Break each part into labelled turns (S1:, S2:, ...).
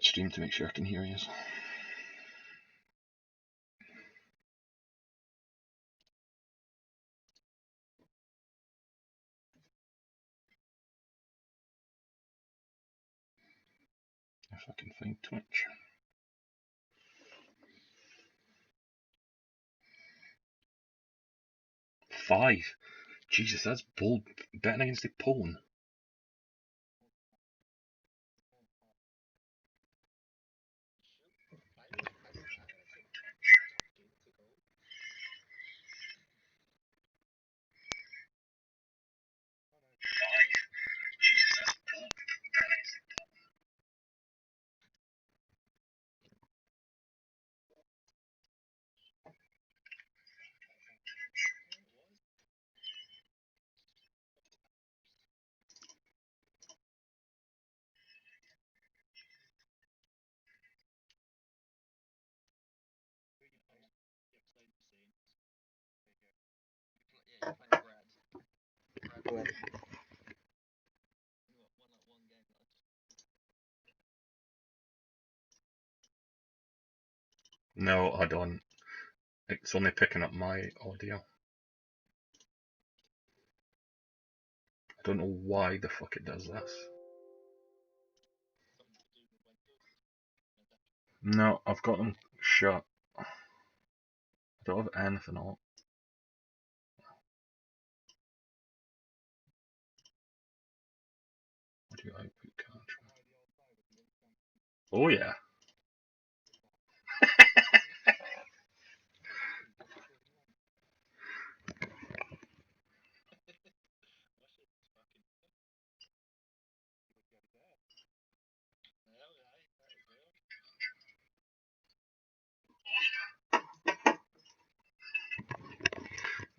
S1: stream to make sure I can hear you. If I can find Twitch. Five. Jesus, that's bold. Betting against the Poland. No, I don't. It's only picking up my audio. I don't know why the fuck it does this. No, I've got them shut. I don't have anything on. Audio output control. Oh yeah.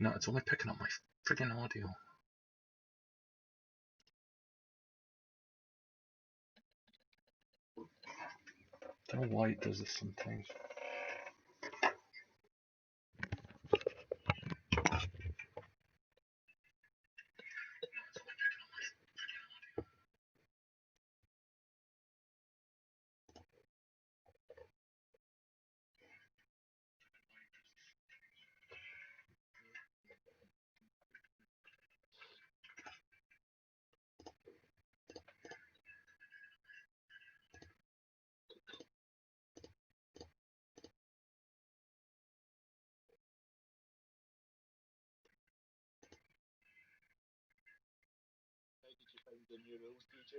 S1: No, it's only picking up my friggin' audio. I don't know why it does this sometimes.
S2: The new rules, DJ?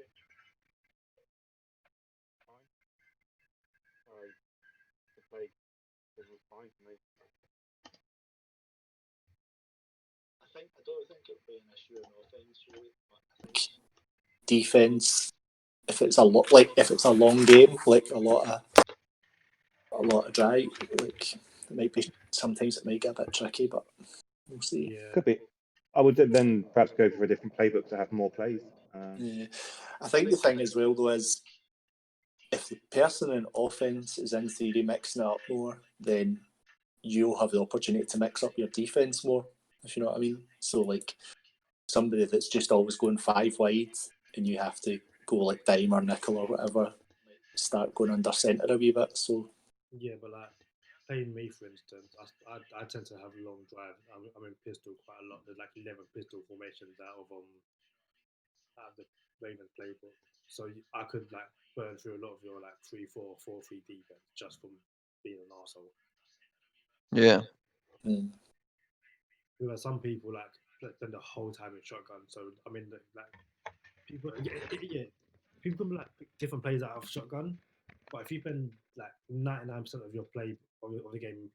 S2: Fine. The play it was fine for me. I don't think it'll be an issue on offense really, but I think defense, if it's a long game, like a lot of drive, like it might be sometimes it might get a bit tricky, but we'll see.
S3: Yeah.
S4: Could be. I would then perhaps go for a different playbook to have more plays.
S2: Yeah. I think the thing as well though is if the person in offense is in theory mixing it up more, then you'll have the opportunity to mix up your defense more, if you know what I mean. So like somebody that's just always going 5 wide and you have to go like dime or nickel or whatever, start going under centre a wee bit. So
S3: Yeah, but like playing me, for instance, I tend to have long drives. I'm in pistol quite a lot. There's like 11 pistol formations out of the Ravens playbook. So I could like burn through a lot of your like 3-4, 4-3 defense just from being an arsehole.
S5: Yeah.
S3: Because some people like spend the whole time in shotgun. So I mean, like people, yeah, people can like pick different plays out of shotgun. But if you spend like 99% of your play of the game,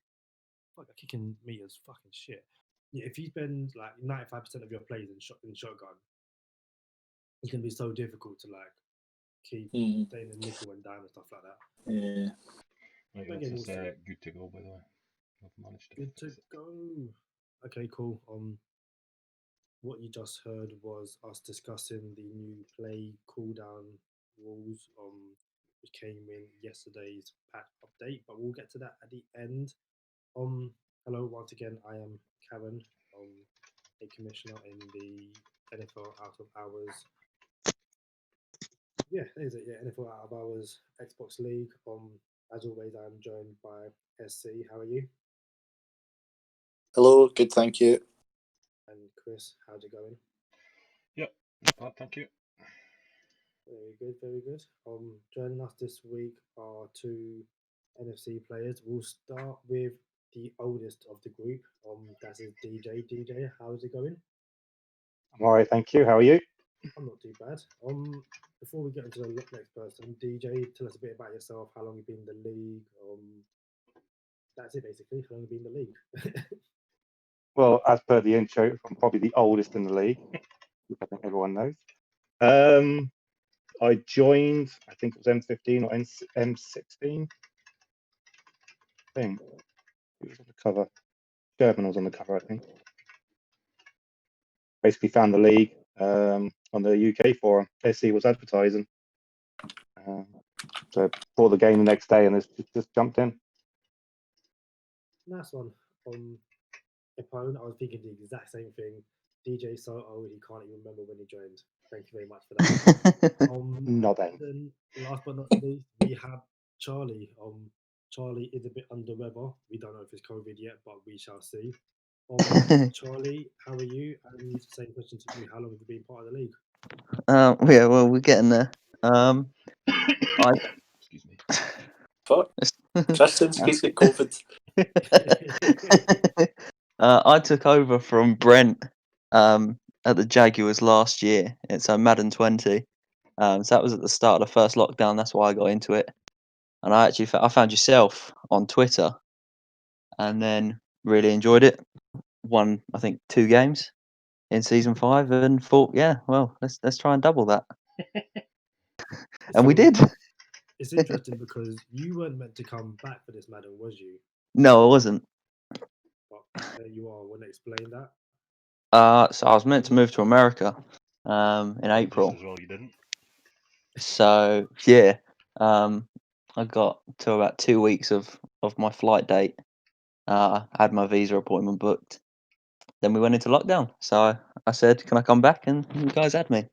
S3: fuck, kicking meters, fucking shit. Yeah, if you spend like 95% of your plays in shotgun, it's gonna be so difficult to like keep staying in nickel and dime and stuff like that.
S2: Yeah.
S1: Right,
S3: Again,
S1: this is
S3: we'll see.
S1: good to go, by the way. I've managed to
S3: Good to
S1: fix it.
S3: go. Okay, cool. What you just heard was us discussing the new play cooldown rules, which came in yesterday's patch update. But we'll get to that at the end. Hello once again. I am Karen, a commissioner in the NFL Out of Hours Yeah, is it? Yeah, NFL Out of Hours Xbox League. As always, I'm joined by SC. How are you?
S2: Hello, good, thank you.
S3: And Chris, how's it going?
S1: Yep. Thank you.
S3: Very good, very good. Joining us this week are two NFC players. We'll start with the oldest of the group. That is DJ. DJ, how's it going?
S4: I'm all right, thank you. How are you?
S3: I'm not too bad. Before we get into the next person, DJ, tell us a bit about yourself. How long you've been in the league? That's it basically. How long you've been in the league?
S4: Well, as per the intro, I'm probably the oldest in the league, which I think everyone knows. I joined, I think it was M15 or M16. I think it was on the cover. Sherman was on the cover, I think. Basically found the league on the UK forum. SC was advertising. So bought the game the next day and just jumped in.
S3: Nice one. Epone, I was thinking the exact same thing. DJ so old he can't even remember when he joined. Thank you very much for that.
S4: Not then.
S3: Then last but not least, we have Charlie. Charlie is a bit under weather. We don't know if it's COVID yet, but we shall see. Charlie, how are you? And same question to you. How long have you been part of the league?
S5: Yeah, well, we're getting there.
S1: Excuse me.
S2: Fuck. Tristan's case of COVID.
S5: I took over from Brent at the Jaguars last year. It's Madden 20. So that was at the start of the first lockdown. That's why I got into it. And I actually I found yourself on Twitter, and then really enjoyed it. Won, I think, 2 games in season 5, and thought, yeah, well, let's try and double that. And we
S3: So,
S5: did.
S3: It's interesting because you weren't meant to come back for this Madden, was you?
S5: No, I wasn't.
S3: But there you are. Want to explain that?
S5: So I was meant to move to America in April.
S1: Just as well you didn't.
S5: So yeah, I got to about 2 weeks of my flight date. I had my visa appointment booked. Then we went into lockdown. So I said, "Can I come back?" And you guys had me.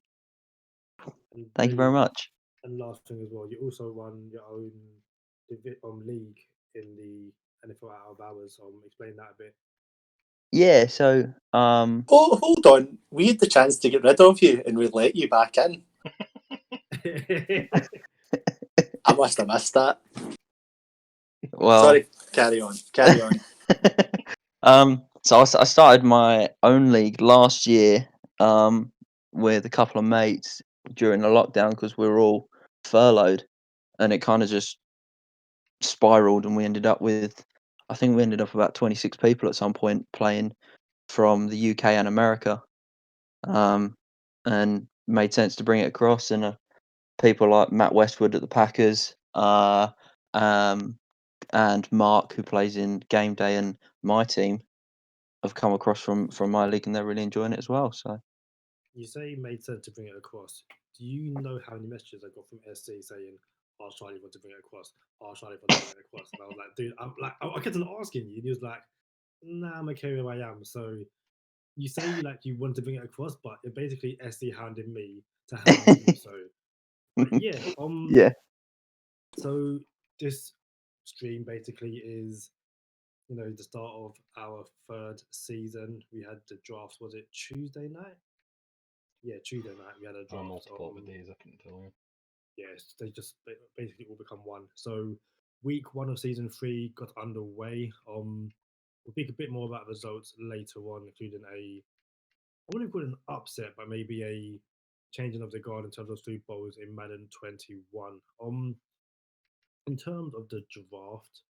S3: And
S5: Thank you very much.
S3: And last thing as well, you also run your own league in the NFL Out of Hours. Explain that a bit.
S5: Yeah. So
S2: Oh, hold on. We had the chance to get rid of you and we let you back in. I must have missed that.
S5: well.
S2: Sorry, carry on. Carry on.
S5: So I started my own league last year with a couple of mates during the lockdown because we were all furloughed, and it kind of just spiraled, and we ended up with, I think we ended up about 26 people at some point playing from the UK and America, and made sense to bring it across. And people like Matt Westwood at the Packers, and Mark, who plays in Game Day, and my team have come across from my league, and they're really enjoying it as well. So
S3: You say it made sense to bring it across. Do you know how many messages I got from SC saying, "Oh, Charlie want to bring it across. Oh, Charlie want to bring it across." And I was like, "Dude, I kept on asking you." And he was like, "Nah, I'm okay where I am." So you say like you want to bring it across, but you're basically SC hounding me to hound you. So yeah,
S5: yeah,
S3: So this stream basically is, the start of our 3rd season. We had the drafts. Was it Tuesday night? Yeah, Tuesday night we had a
S1: I
S3: draft.
S1: multiple of the days, I couldn't tell you.
S3: Yes, they just basically all become one. So week 1 of season 3 got underway. We'll speak a bit more about results later on, including I wouldn't call it an upset, but maybe a changing of the guard in terms of Super Bowls in Madden 21. In terms of the draft,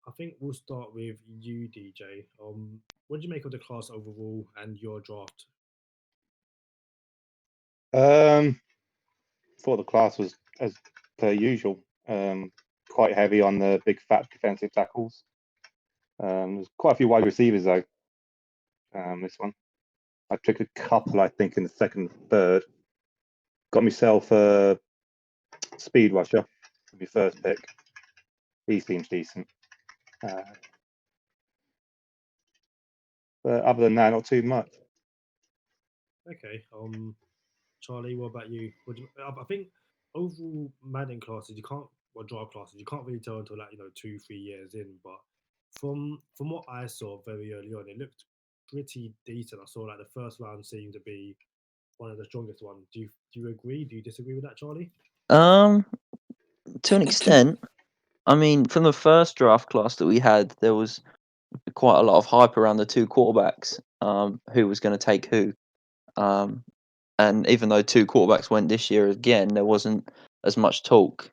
S3: I think we'll start with you, DJ. What do you make of the class overall and your draft?
S4: Thought the class was as per usual. Quite heavy on the big fat defensive tackles. There's quite a few wide receivers though. This one, I took a couple, I think, in the 2nd and 3rd. Got myself a speed rusher with my first pick. He seems decent. But other than that, not too much.
S3: Okay. Charlie, what about you? I think overall Madden classes, you can't, or draft classes, you can't really tell until like 2-3 years in. But from what I saw very early on, it looked pretty decent. I saw like the first round seemed to be one of the strongest ones. Do you agree? Do you disagree with that, Charlie?
S5: To an extent. I mean, from the first draft class that we had, there was quite a lot of hype around the two quarterbacks, who was going to take who. And even though two quarterbacks went this year again, there wasn't as much talk.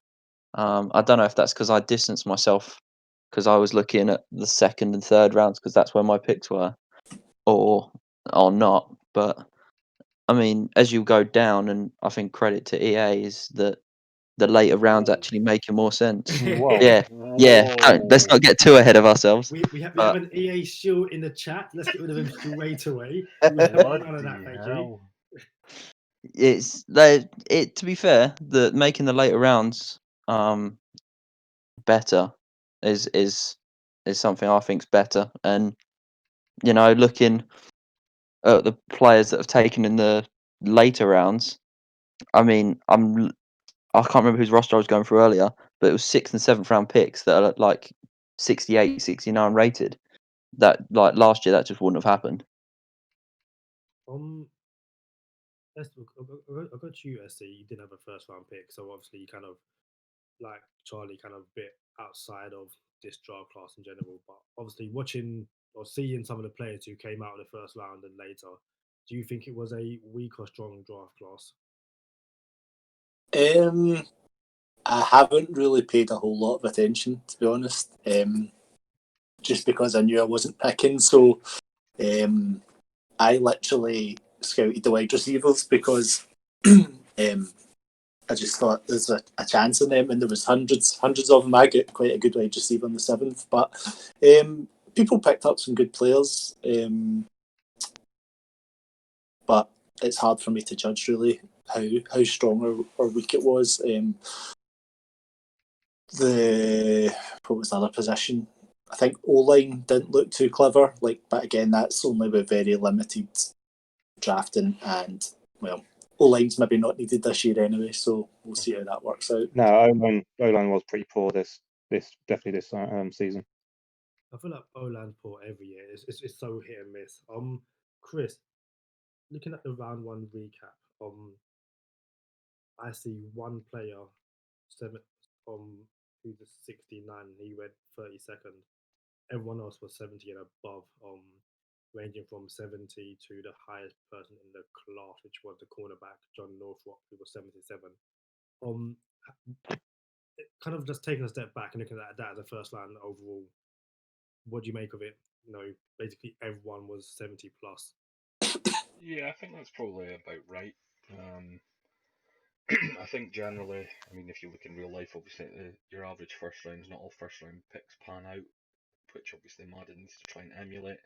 S5: I don't know if that's because I distanced myself because I was looking at the second and third rounds because that's where my picks were, or not. But I mean, as you go down, and I think credit to EA is that the later rounds
S4: Whoa.
S5: actually making more sense.
S4: Whoa.
S5: Yeah, yeah. Let's not get too ahead of ourselves.
S3: We have
S5: But
S3: an EA shield in the chat. Let's get rid of him straight away. We have none of that, thank you.
S5: it's it to be fair, the making the later rounds better is something I think's better. And looking at the players that have taken in the later rounds, I mean, I can't remember whose roster I was going through earlier, but it was 6th and 7th round picks that are like 68, 69 rated. That like last year, that just wouldn't have happened.
S3: I'll go to you, SC. You didn't have a first round pick, so obviously you kind of like Charlie, kind of bit outside of this draft class in general. But obviously, watching or seeing some of the players who came out in the first round and later, do you think it was a weak or strong draft class?
S2: I haven't really paid a whole lot of attention, to be honest. Just because I knew I wasn't picking, so I literally scouted the wide receivers because I just thought there's a chance in them, and there was hundreds of them. I get quite a good wide receiver in the 7th, but people picked up some good players, but it's hard for me to judge really how strong or weak it was. What was the other position? I think O-line didn't look too clever. But again, that's only with very limited drafting, and well, O-line's maybe not needed this year anyway. So we'll see how that works out.
S4: No, O-line was pretty poor this season.
S3: I feel like O-line's poor every year. It's so hit and miss. Chris, looking at the round one recap, I see one player, who's a 69. He went 32nd. Everyone else was 70 and above, ranging from 70 to the highest person in the class, which was the cornerback John Northrop, who was 77. Kind of just taking a step back and looking at that as a first round overall, what do you make of it? Basically everyone was 70 plus.
S1: Yeah, I think that's probably about right. I think generally, I mean, if you look in real life, obviously your average first rounds, not all first round picks pan out, which obviously Madden needs to try and emulate.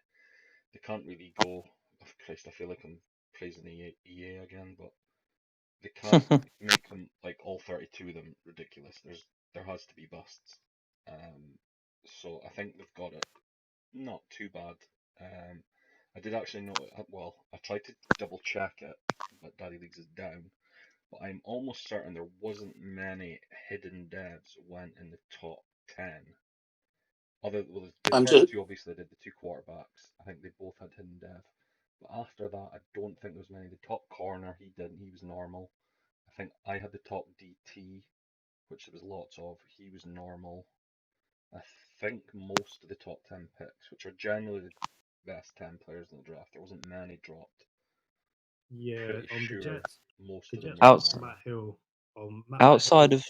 S1: They can't really go. Oh, Christ, I feel like I'm praising EA again, but they can't make them like all 32 of them ridiculous. There has to be busts. So I think they've got it not too bad. I did actually know. Well, I tried to double check it, but Daddy Leagues is down. But I'm almost certain there wasn't many hidden devs went in the top 10. The first two obviously did, the two quarterbacks. I think they both had hidden dev. But after that, I don't think there was many. The top corner, he didn't. He was normal. I think I had the top DT, which there was lots of. He was normal. I think most of the top 10 picks, which are generally the best 10 players in the draft, there wasn't many dropped.
S3: Yeah,
S1: Pretty
S3: the
S1: sure
S3: Jets.
S1: most
S3: The
S1: of them
S3: Jets
S1: were
S5: Outs-
S1: normal.
S3: Matt Hill.
S5: outside of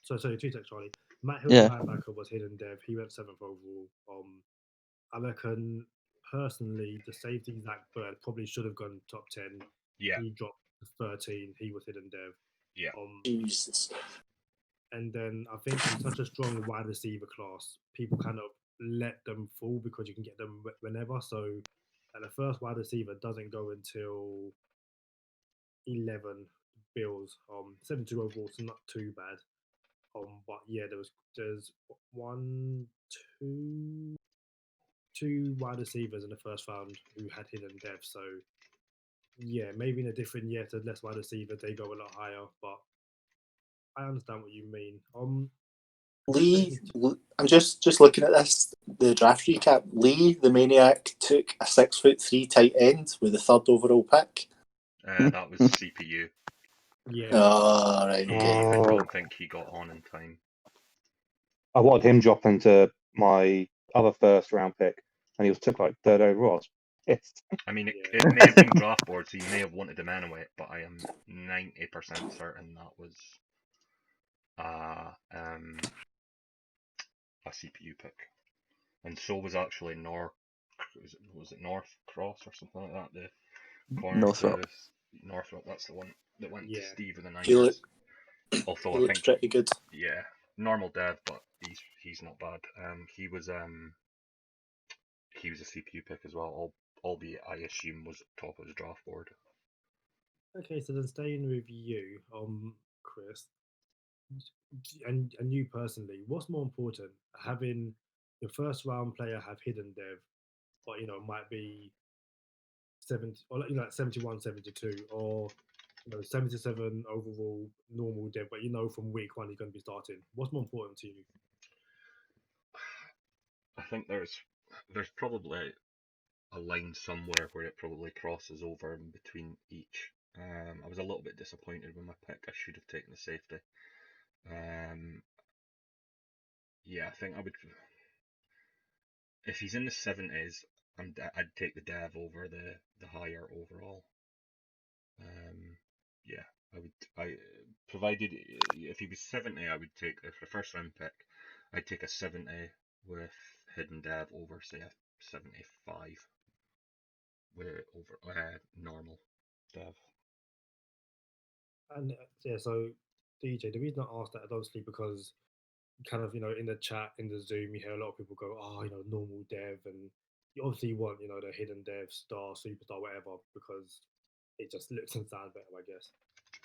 S3: Sorry, 2 seconds, Charlie. Matt Hill,
S5: Yeah.
S3: linebacker, was hidden dev. He went 7th overall. I reckon personally, the safety Zach Bird probably should have gone top 10.
S1: Yeah,
S3: He dropped to 13. He was hidden dev.
S1: yeah.
S2: Jesus.
S3: And then I think in such a strong wide receiver class, people kind of let them fall because you can get them whenever. So the first wide receiver doesn't go until 11 Bills. 72 overall, so not too bad. But yeah, there's two wide receivers in the first round who had hidden dev. So yeah, maybe in a different year to less wide receiver, they go a lot higher. But I understand what you mean.
S2: Lee, I'm just looking at this, the draft recap. Lee, the Maniac, took a 6'3" tight end with the 3rd overall pick.
S1: That was CPU.
S3: Yeah,
S2: Oh, right, okay.
S1: I
S4: Oh.
S1: don't think he got on in time.
S4: I wanted him dropping to my other first round pick, and he was took like 3rd overall. I was pissed.
S1: I mean,
S3: Yeah.
S1: it may have been draft board, so you may have wanted him anyway, but I am 90% certain that was a CPU pick. And so was actually was it North Cross or something like that? The corner
S5: Northrop.
S1: to Northrop, that's the one that went to
S3: Yeah.
S1: Steve with the
S2: He,
S1: Niners.
S2: look,
S1: Although
S2: he
S1: I
S2: looks
S1: think,
S2: pretty good.
S1: yeah, normal dev, but he's not bad. He was a CPU pick as well, albeit I assume was top of the draft board.
S3: Okay, so then staying with you, Chris, and you personally, what's more important, having your first round player have hidden dev, or might be 70 or like 71, 72, or 77 overall normal dev, but from week one he's going to be starting. What's more important to you?
S1: I think there's probably a line somewhere where it probably crosses over in between each. I was a little bit disappointed with my pick. I should have taken the safety. Yeah, I think I would. If he's in the 70s, I'd take the dev over the higher overall. Yeah, I would. Provided if he was 70, I would take for the first round pick. I'd take a 70 with hidden dev over say a 75 with over normal dev.
S3: And yeah, so DJ, the reason I asked that is obviously because kind of in the chat in the Zoom you hear a lot of people go, oh, normal dev, and you obviously want the hidden dev star superstar whatever because it just looks and sounds better, I guess.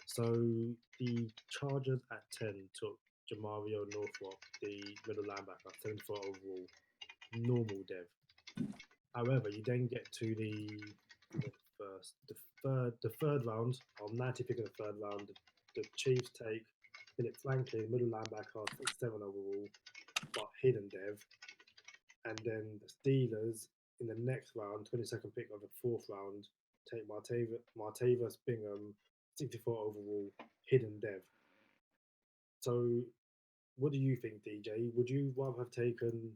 S3: So the Chargers at 10 took Jamario Northrop, the middle linebacker, 74 overall, normal dev. However, you then get to the third round. 90 pick in the third round. The Chiefs take Philip Franklin, middle linebacker, 67 overall, but hidden dev. And then the Steelers in the next round, 22nd pick of the fourth round, take Martavis Bingham, 64 overall, hidden dev. So, what do you think, DJ? Would you rather have taken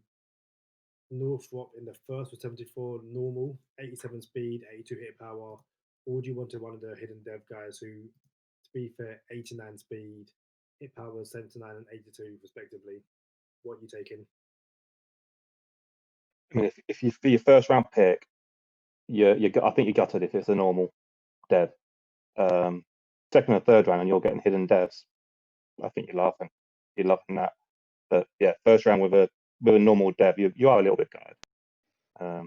S3: Northrop in the first with 74 normal, 87 speed, 82 hit power, or would you want to one of the hidden dev guys who, to be fair, 89 speed, hit power 79 and 82 respectively? What are you taking?
S4: I mean, if you for your first round pick, I think you're gutted if it's a normal dev. Second or third round, and you're getting hidden devs. I think you're laughing. You're laughing that. But yeah, first round with a normal dev, you are a little bit gutted.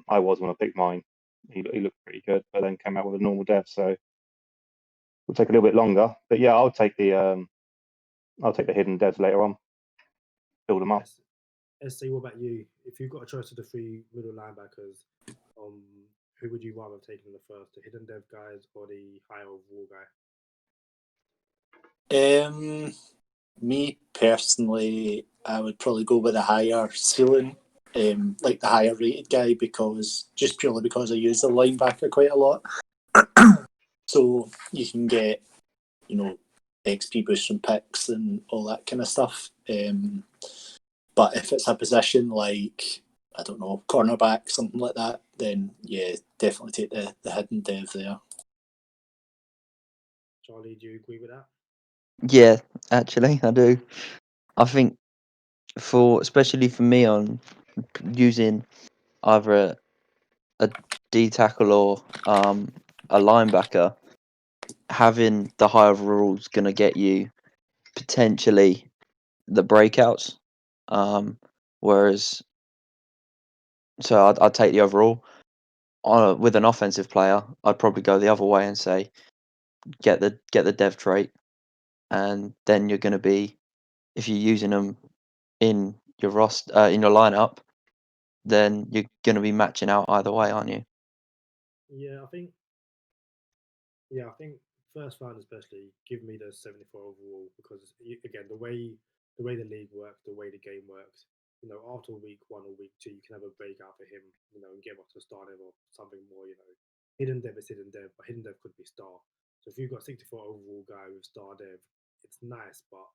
S4: I was when I picked mine. He looked pretty good, but then came out with a normal dev, so it'll take a little bit longer. But yeah, I'll take the hidden devs later on. Build them up.
S3: SC, what about you? If you've got a choice of the three middle linebackers, who would you rather have taken in the first, the hidden dev guys or the higher overall guy?
S2: Me personally, I would probably go with a higher ceiling, like the higher rated guy, just purely because I use the linebacker quite a lot. So you can get, XP boosts from picks and all that kind of stuff. But if it's a position like, I don't know, cornerback, something like that, then yeah, definitely take the hidden dev there.
S3: Charlie, do you agree with that?
S5: Yeah, actually, I do. I think especially for me on using either a D tackle or a linebacker, having the high overall is going to get you potentially the breakouts. Whereas, so I'd take the overall. With an offensive player, I'd probably go the other way and say get the dev trait, and then you're going to be, if you're using them in your in your lineup, then you're going to be matching out either way, aren't you?
S3: Yeah, I think Yeah, I think first round especially, give me the 74 overall because again the way the league works, the way the game works, after week 1 or week 2, you can have a breakout for him, and get him up to star level or something more, Hidden dev is hidden dev, but hidden dev could be star. So if you've got 64 overall guy with star dev, it's nice, but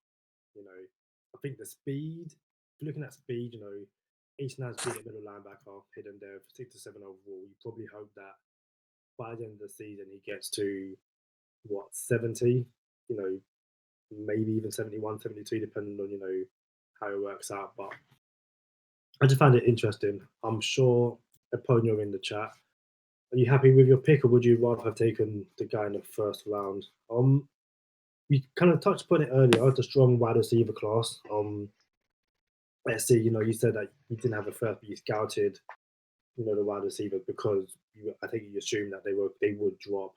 S3: I think the speed. If you're looking at speed, 89 speed at middle linebacker, hidden dev, 67 overall. You probably hope that by the end of the season he gets to 70, maybe even 71, 72, depending on how it works out. But I just found it interesting. I'm sure Eponio in the chat. Are you happy with your pick, or would you rather have taken the guy in the first round? We kind of touched upon it earlier. The strong wide receiver class. Let's see. You said that you didn't have a first, but you scouted, the wide receiver because I think you assumed that they would drop.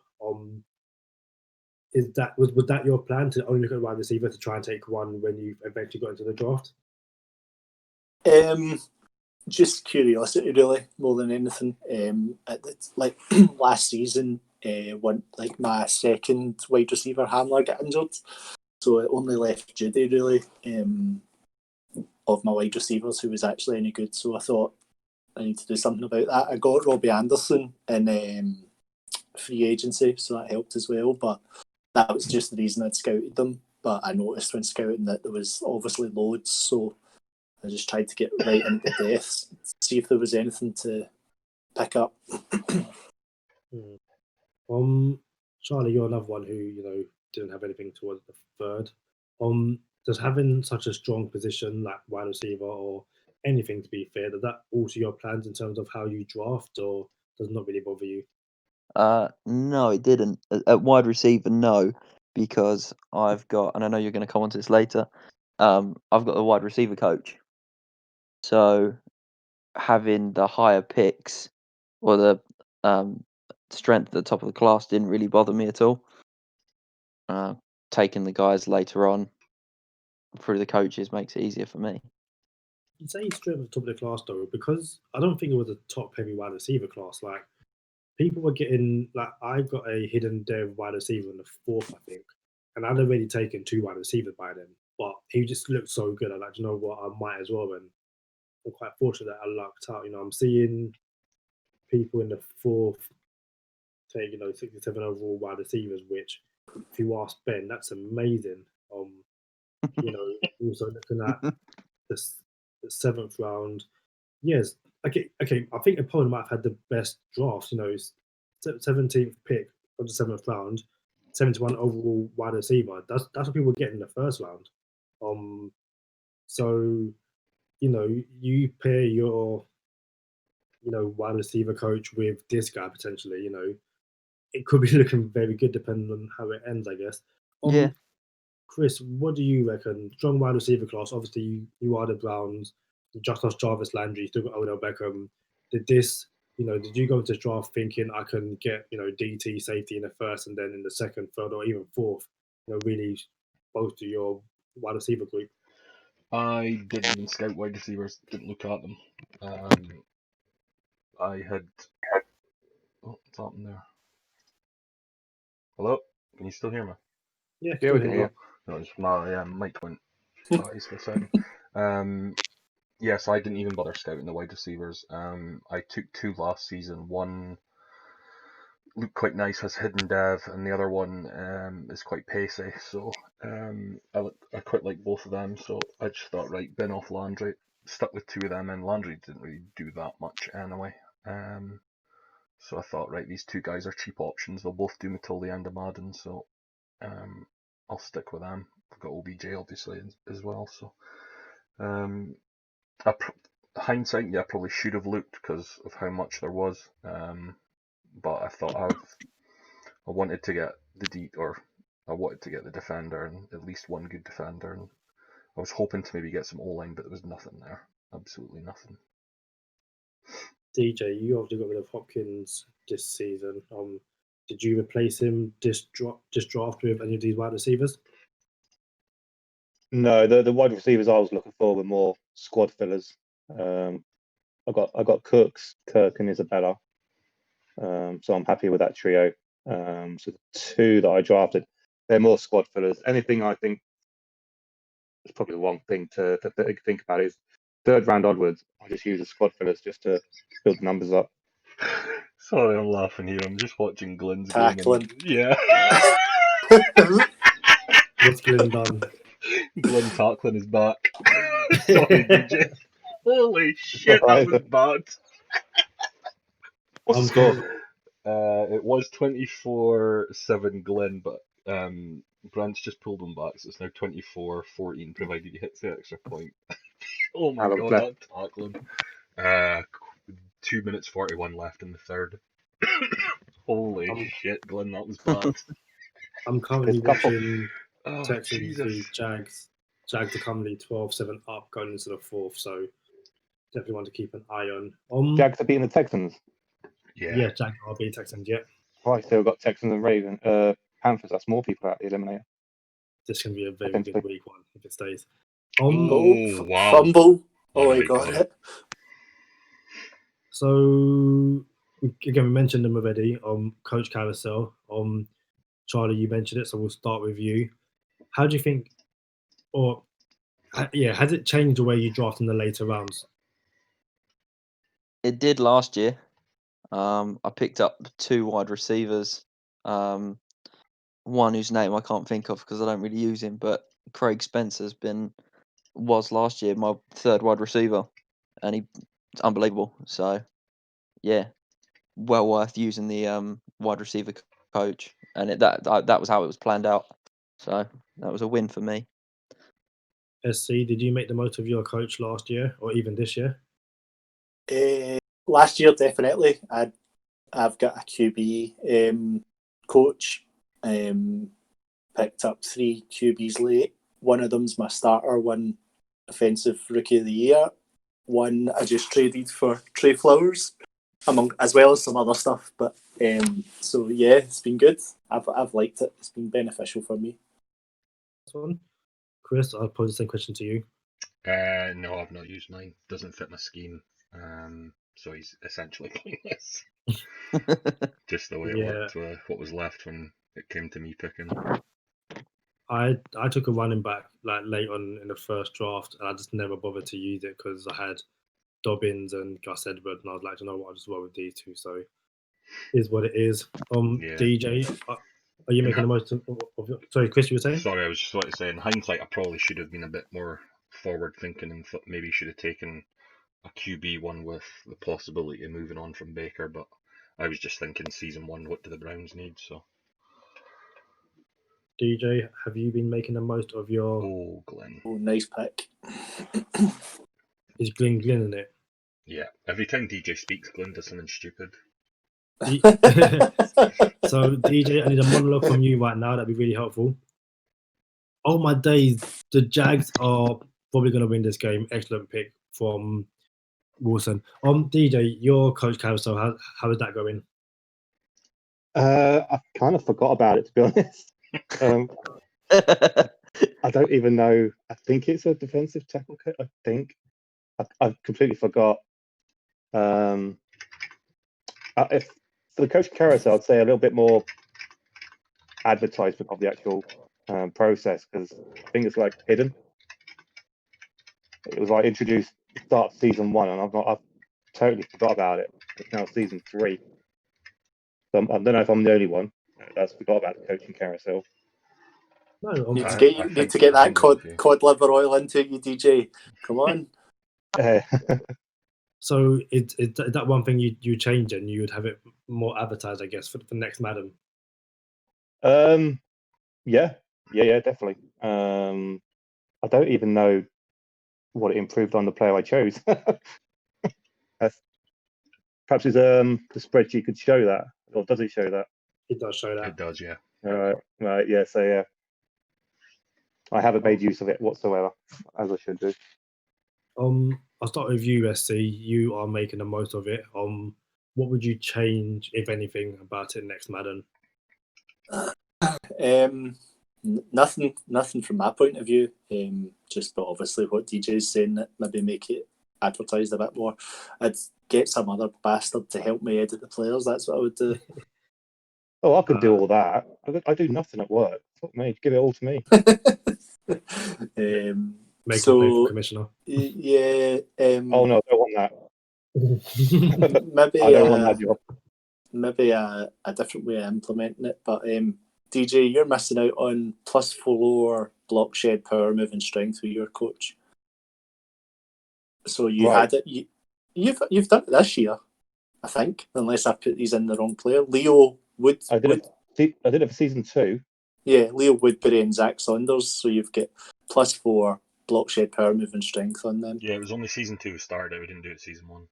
S3: Was that your plan to only look at wide receiver to try and take one when you eventually got into the draft?
S2: Just curiosity, really, more than anything. Like last season, when like my second wide receiver handler got injured, so it only left Judy really of my wide receivers who was actually any good. So I thought I need to do something about that. I got Robbie Anderson in free agency, so that helped as well. But that was just the reason I'd scouted them. But I noticed when scouting that there was obviously loads, so I just tried to get right into depths, see if there was anything to pick up.
S3: Charlie, you're another one who didn't have anything towards the third. Does having such a strong position like wide receiver or anything, to be fair, does that alter your plans in terms of how you draft, or does it not really bother you?
S5: No, it didn't. At wide receiver, no, because I've got, and I know you're going to come on to this later. I've got a wide receiver coach, so having the higher picks or the strength at the top of the class didn't really bother me at all. Taking the guys later on through the coaches makes it easier for me.
S3: You say straight at the top of the class though, because I don't think it was a top heavy wide receiver class. Like people were getting, like I got a hidden dev wide receiver in the fourth, I think, and I'd already taken 2 wide receivers by then. But he just looked so good. I'm like, you know what, I might as well. And I'm quite fortunate that I lucked out. I'm seeing people in the fourth take 67 overall wide receivers, which if you ask Ben, that's amazing. Also looking at the 7th round. Yes, okay. I think opponent might have had the best draft. 17th pick of the 7th round, 71 overall wide receiver. That's what people get in the first round. So you pair your wide receiver coach with this guy potentially. It could be looking very good depending on how it ends, I guess.
S5: Yeah.
S3: Chris, what do you reckon? Strong wide receiver class. Obviously, you are the Browns. You just lost Jarvis Landry. You still got Odell Beckham. Did you go into draft thinking I can get DT safety in the first and then in the second, third, or even fourth? Really bolster your wide receiver group.
S1: I didn't even scout wide receivers, didn't look at them. I had. Oh, what's happened there? Hello? Can you still hear me?
S3: Yeah,
S4: Yeah, we can hear.
S1: No, just my mic went dies for a second. So I didn't even bother scouting the wide receivers. I took 2 last season. One looked quite nice as hidden dev, and the other one is quite pacey. So I quite like both of them. So I just thought, right, bin off Landry. Stuck with 2 of them, and Landry didn't really do that much anyway. So I thought, right, these 2 guys are cheap options. They'll both do me till the end of Madden. So I'll stick with them. I've got OBJ obviously as well. So hindsight, yeah, I probably should have looked because of how much there was. But I thought I wanted to get I wanted to get the defender and at least one good defender, and I was hoping to maybe get some O-line, but there was nothing there. Absolutely nothing.
S3: DJ, you obviously got rid of Hopkins this season. Did you replace him this draft with any of these wide receivers?
S4: No, the wide receivers I was looking for were more squad fillers. I got Cooks, Kirk, and Isabella. So I'm happy with that trio. So the 2 that I drafted, they're more squad fillers. Anything I think is probably the wrong thing to think about is 3rd round onwards. I just use the squad fillers just to build the numbers up.
S1: Sorry, I'm laughing here. I'm just watching Glenn's
S2: Tackling.
S1: game. Yeah.
S3: What's Glenn done?
S1: Glenn tackling is back. Sorry, DJ. Holy shit, that was bad.
S4: What's the
S3: I'm
S4: score?
S3: cool.
S1: It was 24-7 Glenn, but Brant's just pulled them back, so it's now 24-14, provided he hits the extra point. Oh my
S4: How long
S1: god,
S4: left?
S1: that tackling. 2 minutes 41 left in the third. Holy shit, Glenn, that was bad.
S3: I'm currently
S4: There's a couple-
S3: watching
S1: Oh,
S3: Texans
S1: Jesus.
S3: v Jags. Jags are currently 12-7 up going into the 4th, so definitely want to keep an eye on.
S4: Jags are beating the Texans.
S3: Yeah, Jags are beating Texans, yeah.
S4: Right, so we've got Texans and Panthers. That's more people out the eliminator.
S3: This can be a very
S4: Potentially.
S3: good week 1 if it stays.
S1: Oh, wow.
S2: Fumble.
S1: Oh
S2: Oh, I
S1: my
S2: got
S1: God.
S2: it.
S3: So again, we mentioned them already. Coach Carousel. Charlie, you mentioned it, so we'll start with you. How do you think, has it changed the way you draft in the later rounds?
S5: It did last year. I picked up 2 wide receivers. One whose name I can't think of because I don't really use him, but Craig Spencer's was last year my 3rd wide receiver, and he's unbelievable. So, yeah, well worth using the wide receiver coach, and that was how it was planned out. So that was a win for me.
S3: SC, did you make the most of your coach last year or even this year?
S2: Last year, definitely. I've got a QB coach. Picked up 3 QBs late. One of them's my starter, one offensive rookie of the year. One I just traded for Trey Flowers, as well as some other stuff. But so yeah, it's been good. I've liked it. It's been beneficial for me.
S3: This one, Chris, I'll pose the same question to you.
S1: No, I've not used mine. Doesn't fit my scheme. So he's essentially pointless. Just the way it worked with what was left when it came to me picking.
S3: I took a running back like late on in the first draft, and I just never bothered to use it because I had Dobbins and Gus Edwards, and I was like, you know what, I'll just roll with these 2. So it is what it is.
S1: Yeah.
S3: DJ, are you making the most of your... Sorry, Chris, you were saying?
S1: Sorry, I was just about to say, in hindsight, I probably should have been a bit more forward thinking and maybe should have taken a QB one with the possibility of moving on from Baker, but I was just thinking season 1, what do the Browns need? So.
S3: DJ, have you been making the most of your...
S1: Oh, Glenn.
S2: Oh, nice pick.
S3: Is Glenn in it?
S1: Yeah, every time DJ speaks, Glenn does something stupid.
S3: So, DJ, I need a monologue from you right now. That'd be really helpful. Oh my days, the Jags are probably going to win this game. Excellent pick from Wilson. DJ, your coach carousel, how is that going?
S4: I kind of forgot about it, to be honest. I don't even know. I think it's a defensive tackle coach. I think I completely forgot. If for the coach carousel, I'd say a little bit more advertisement of the actual process, because I think it's like hidden. It was like introduced start season 1, and I've totally forgot about it. It's now season 3. So I don't know if I'm the only one that's forgot about the coaching carousel.
S3: No,
S2: Need to get that cod liver oil into you, DJ. Come on.
S3: So is that one thing you change, and you would have it more advertised, I guess, for the next Madden?
S4: Yeah, definitely. I don't even know what it improved on the player I chose. Perhaps it's the spreadsheet could show that, or does it show that?
S3: It does show that.
S1: It does, yeah.
S4: Right, yeah. So yeah, I haven't made use of it whatsoever, as I should do.
S3: I'll start with you, SC. You are making the most of it. What would you change, if anything, about it next Madden?
S2: Nothing from my point of view. Just but obviously what DJ's saying, that maybe make it advertised a bit more. I'd get some other bastard to help me edit the players. That's what I would do.
S4: Oh, I could do
S3: Uh,
S4: all that. I do nothing at work. Fuck me, give it all to me.
S3: Make him play for
S2: So
S3: commissioner.
S2: yeah,
S4: Oh no, I don't want that.
S2: maybe
S4: I don't want that job.
S2: maybe a different way of implementing it. But DJ, you're missing out on +4 block shed power move and strength with your coach. So you
S4: Right.
S2: had it. You've done it this year, I think, unless I put these in the wrong player. Leo Wood.
S4: I did it for season 2.
S2: Yeah, Leo Woodbury and Zach Saunders. So you've got +4 block shed power move and strength on them.
S1: Yeah, it was only season 2 started. We didn't do it season 1.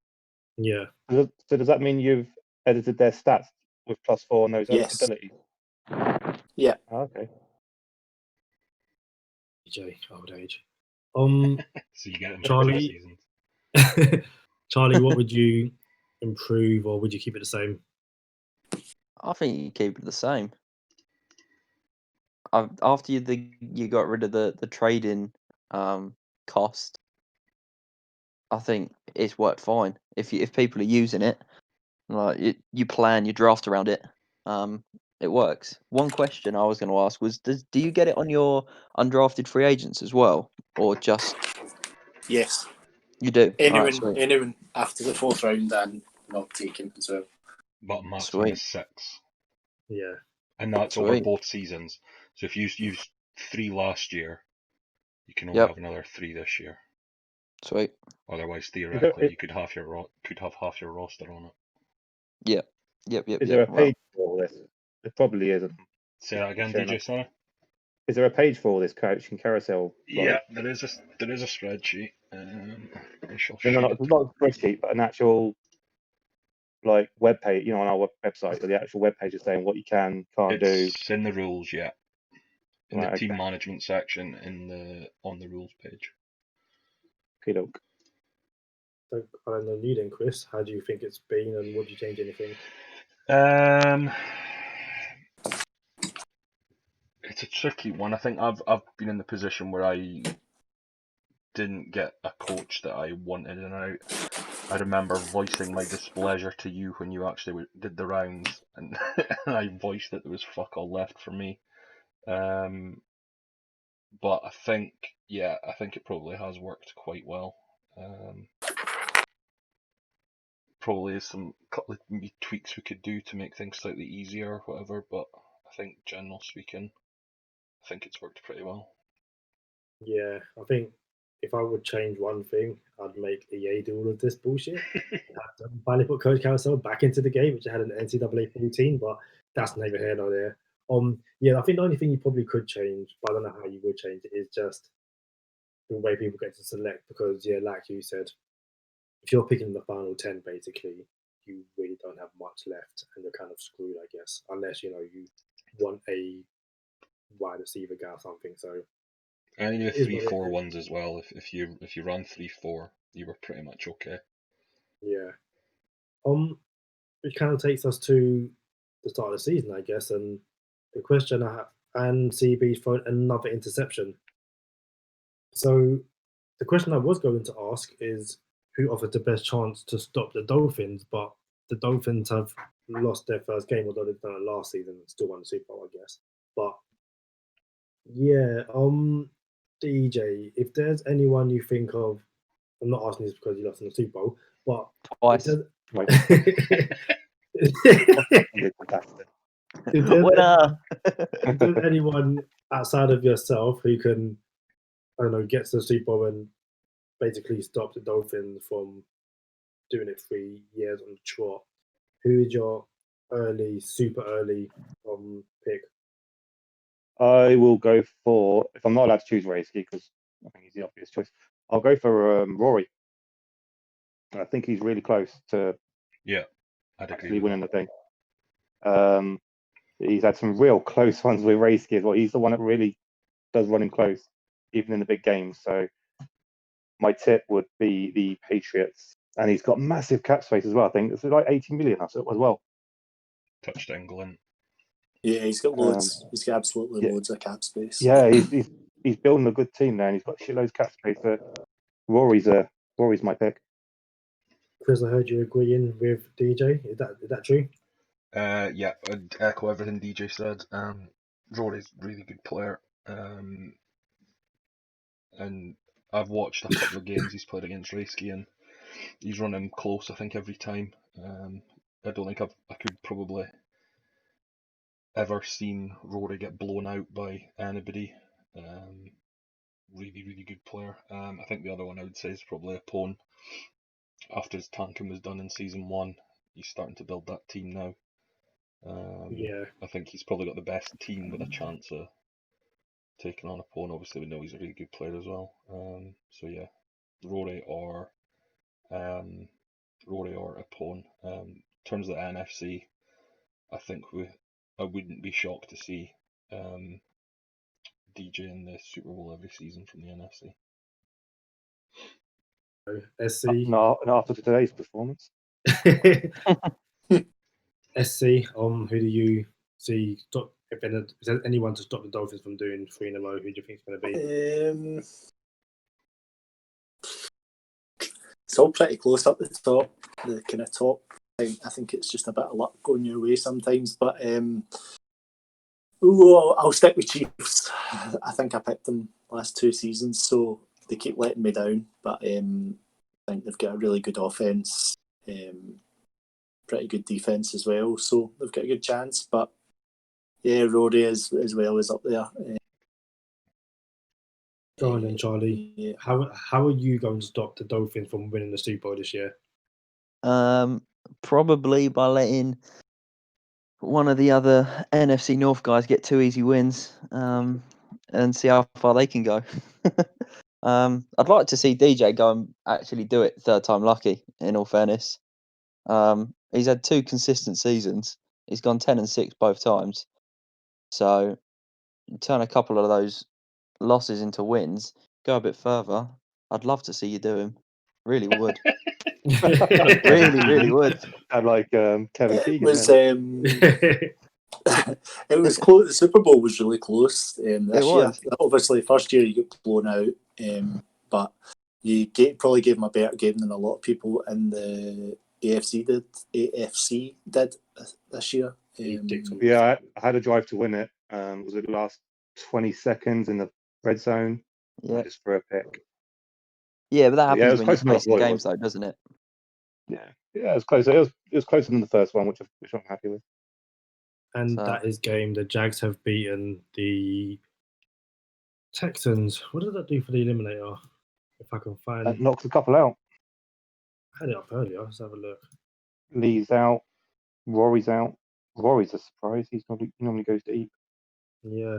S3: Yeah.
S4: So does that mean you've edited their stats with +4 on those
S2: Yes.
S4: abilities?
S2: Yeah.
S4: Oh, okay.
S3: DJ, old age.
S1: So you get them
S3: Charlie-
S1: for 3 seasons.
S3: Charlie, what would you improve, or would you keep it the same?
S5: I think you keep it the same. After you got rid of the trading cost, I think it's worked fine. If people are using it, like you plan your draft around it, it works. One question I was going to ask was, do you get it on your undrafted free agents as well, or just
S2: Yes.
S5: you do?
S2: Anyone,
S5: Alright, sweet.
S2: anyone after the 4th round and not taken as well.
S1: But maximum
S5: Sweet.
S1: is 6.
S3: Yeah.
S1: And that's over
S5: Sweet.
S1: both seasons. So if you used 3 last year, you can only
S5: Yep.
S1: have another 3 this year.
S5: Sweet.
S1: Otherwise, theoretically,
S4: it-
S1: you could have half your roster on it.
S5: Yep.
S4: Is there a
S5: Well,
S4: page for all this? It probably isn't.
S1: Say that again,
S4: Fair
S1: DJ.
S4: enough.
S1: Sorry.
S4: Is there a page for all this coaching carousel?
S1: Yeah, there is a spreadsheet. I shall
S4: No,
S1: share
S4: not
S1: it.
S4: not a spreadsheet, but an actual like web page. You know, on our website, the actual web page is saying what you can't do.
S1: It's in the rules, yeah. In
S4: Right,
S1: the team
S4: okay.
S1: management section on the rules page.
S4: Okey-doke.
S3: So, I don't know you then, Chris. How do you think it's been, and would you change anything?
S1: It's a tricky one. I think I've been in the position where I didn't get a coach that I wanted, and I remember voicing my displeasure to you when you actually did the rounds, and I voiced that there was fuck all left for me. But I think it probably has worked quite well. Probably is some couple of tweaks we could do to make things slightly easier or whatever, but I think general speaking, I think it's worked pretty well.
S3: Yeah, I think if I would change one thing, I'd make EA do all of this bullshit. Finally put Coach Carousel back into the game, which I had an NCAA 14, but that's neither here nor there. Yeah, I think the only thing you probably could change, but I don't know how you would change it, is just the way people get to select. Because yeah, like you said, if you're picking the final 10, basically, you really don't have much left, and you're kind of screwed, I guess, unless you want a wide receiver guy or something. So
S1: And even the
S3: it is what it
S1: 3-4
S3: is.
S1: ones as well. If you run 3-4, you were pretty much okay.
S3: Yeah. Which kind of takes us to the start of the season, I guess, and the question I have, and CB's thrown another interception. So the question I was going to ask is who offered the best chance to stop the Dolphins, but the Dolphins have lost their first game, although they've done it last season and still won the Super Bowl, I guess. But yeah, DJ, if there's anyone you think of, I'm not asking this because you lost in the Super Bowl, but
S5: twice.
S4: Right.
S3: if
S4: You're fantastic.
S5: Winner.
S3: there's anyone outside of yourself who can, I don't know, get to the Super Bowl and basically stop the Dolphins from doing it 3 years on the trot, who is your super early pick?
S4: I will go for, if I'm not allowed to choose Rayski, because I think he's the obvious choice, I'll go for Rory. I think he's really close to
S1: Yeah, I'd agree
S4: actually
S1: with
S4: winning the thing. He's had some real close ones with Rayski as well. He's the one that really does run him close, even in the big games. So my tip would be the Patriots. And he's got massive cap space as well. I think it's like 80 million as well.
S1: touchdown Glenn.
S2: Yeah, he's got loads. He's got absolutely
S4: yeah.
S2: loads of cap space.
S4: Yeah, he's building a good team there, and he's got shitloads of cap space. Rory's my pick.
S3: Chris, I heard you agreeing with DJ. Is that true?
S1: Yeah, I'd echo everything DJ said. Rory's a really good player. And I've watched a couple of games he's played against Reisky, and he's run him close, I think, every time. I don't think I could probably ever seen Rory get blown out by anybody. Really, really good player. I think the other one I would say is probably Apone. After his tanking was done in season 1, he's starting to build that team now.
S3: Yeah.
S1: I think he's probably got the best team with a chance of taking on Apone. Obviously, we know he's a really good player as well. So yeah, Rory or Apone. In terms of the NFC, I think I wouldn't be shocked to see DJ in the Super Bowl every season from the NFC.
S3: SC.
S4: Not after today's performance.
S3: SC. Who do you see? If there's anyone to stop the Dolphins from doing 3 in a row, who do you think it's going to be?
S2: It's all pretty close up the top, the kind of top. I think it's just a bit of luck going your way sometimes, but I'll stick with Chiefs. I think I picked them last 2 seasons, so they keep letting me down, but I think they've got a really good offense, pretty good defense as well, so they've got a good chance. But yeah, Rory as well is up there.
S3: Go on then, Charlie.
S2: Yeah.
S3: How are you going to stop the Dolphins from winning the Super Bowl this year?
S5: Probably by letting one of the other NFC North guys get 2 easy wins, and see how far they can go. I'd like to see DJ go and actually do it 3rd time lucky, in all fairness. He's had 2 consistent seasons. He's gone 10-6 both times. So turn a couple of those losses into wins, go a bit further. I'd love to see you do him. Really would. Really, really would.
S4: I'd like Kevin
S2: It
S4: Keegan.
S2: was
S4: then.
S2: it was close. The Super Bowl was really close this
S5: It
S2: year.
S5: was.
S2: Obviously, first year you got blown out, but you probably gave him a better game than a lot of people in the AFC did this year.
S4: Yeah, I had a drive to win it. Was it the last 20 seconds in the red zone?
S5: Yeah.
S4: I just threw a pick.
S5: Yeah, but that happens
S4: Yeah, it was
S5: when you're
S4: close enough
S5: facing
S4: what it
S5: games,
S4: was.
S5: though, doesn't it?
S4: Yeah, it was close. It was closer than the first one, which I'm happy with.
S3: And
S5: So-
S3: that is game. The Jags have beaten the Texans. What did that do for the eliminator? If I can find
S4: That knocks a couple out.
S3: I had it up earlier. Let's have a look.
S4: Lee's out. Rory's out. Rory's a surprise. He normally goes to eat.
S3: Yeah.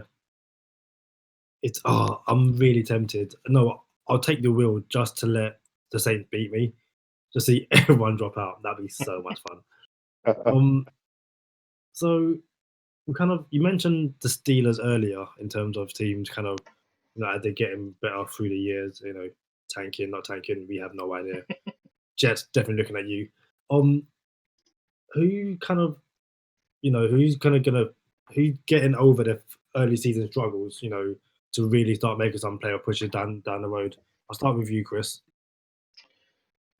S3: I'm really tempted. No, I'll take the wheel just to let the Saints beat me. To see everyone drop out. That'd be so much fun. So you mentioned the Steelers earlier in terms of teams kind of, they're getting better through the years, tanking, not tanking, we have no idea. Jets definitely looking at you. Who's getting over the early season struggles, to really start making some player pushes down the road? I'll start with you, Chris.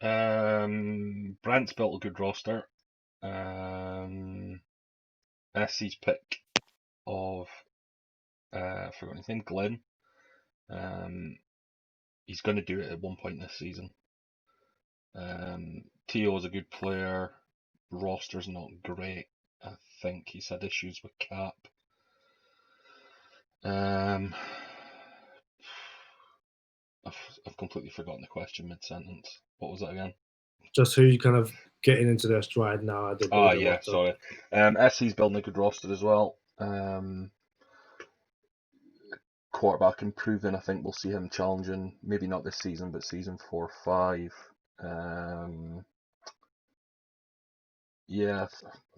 S1: Brant's built a good roster. SC's pick of I forgot his name, Glenn. He's going to do it at one point this season. T.O. is a good player. Roster's not great. I think he's had issues with cap. I've completely forgotten the question mid-sentence. What was that again?
S3: Just who kind of getting into their stride now.
S1: Yeah, sorry. SC's building a good roster as well. Quarterback improving. I think we'll see him challenging, maybe not this season, but season 4 or 5. Yeah, I'm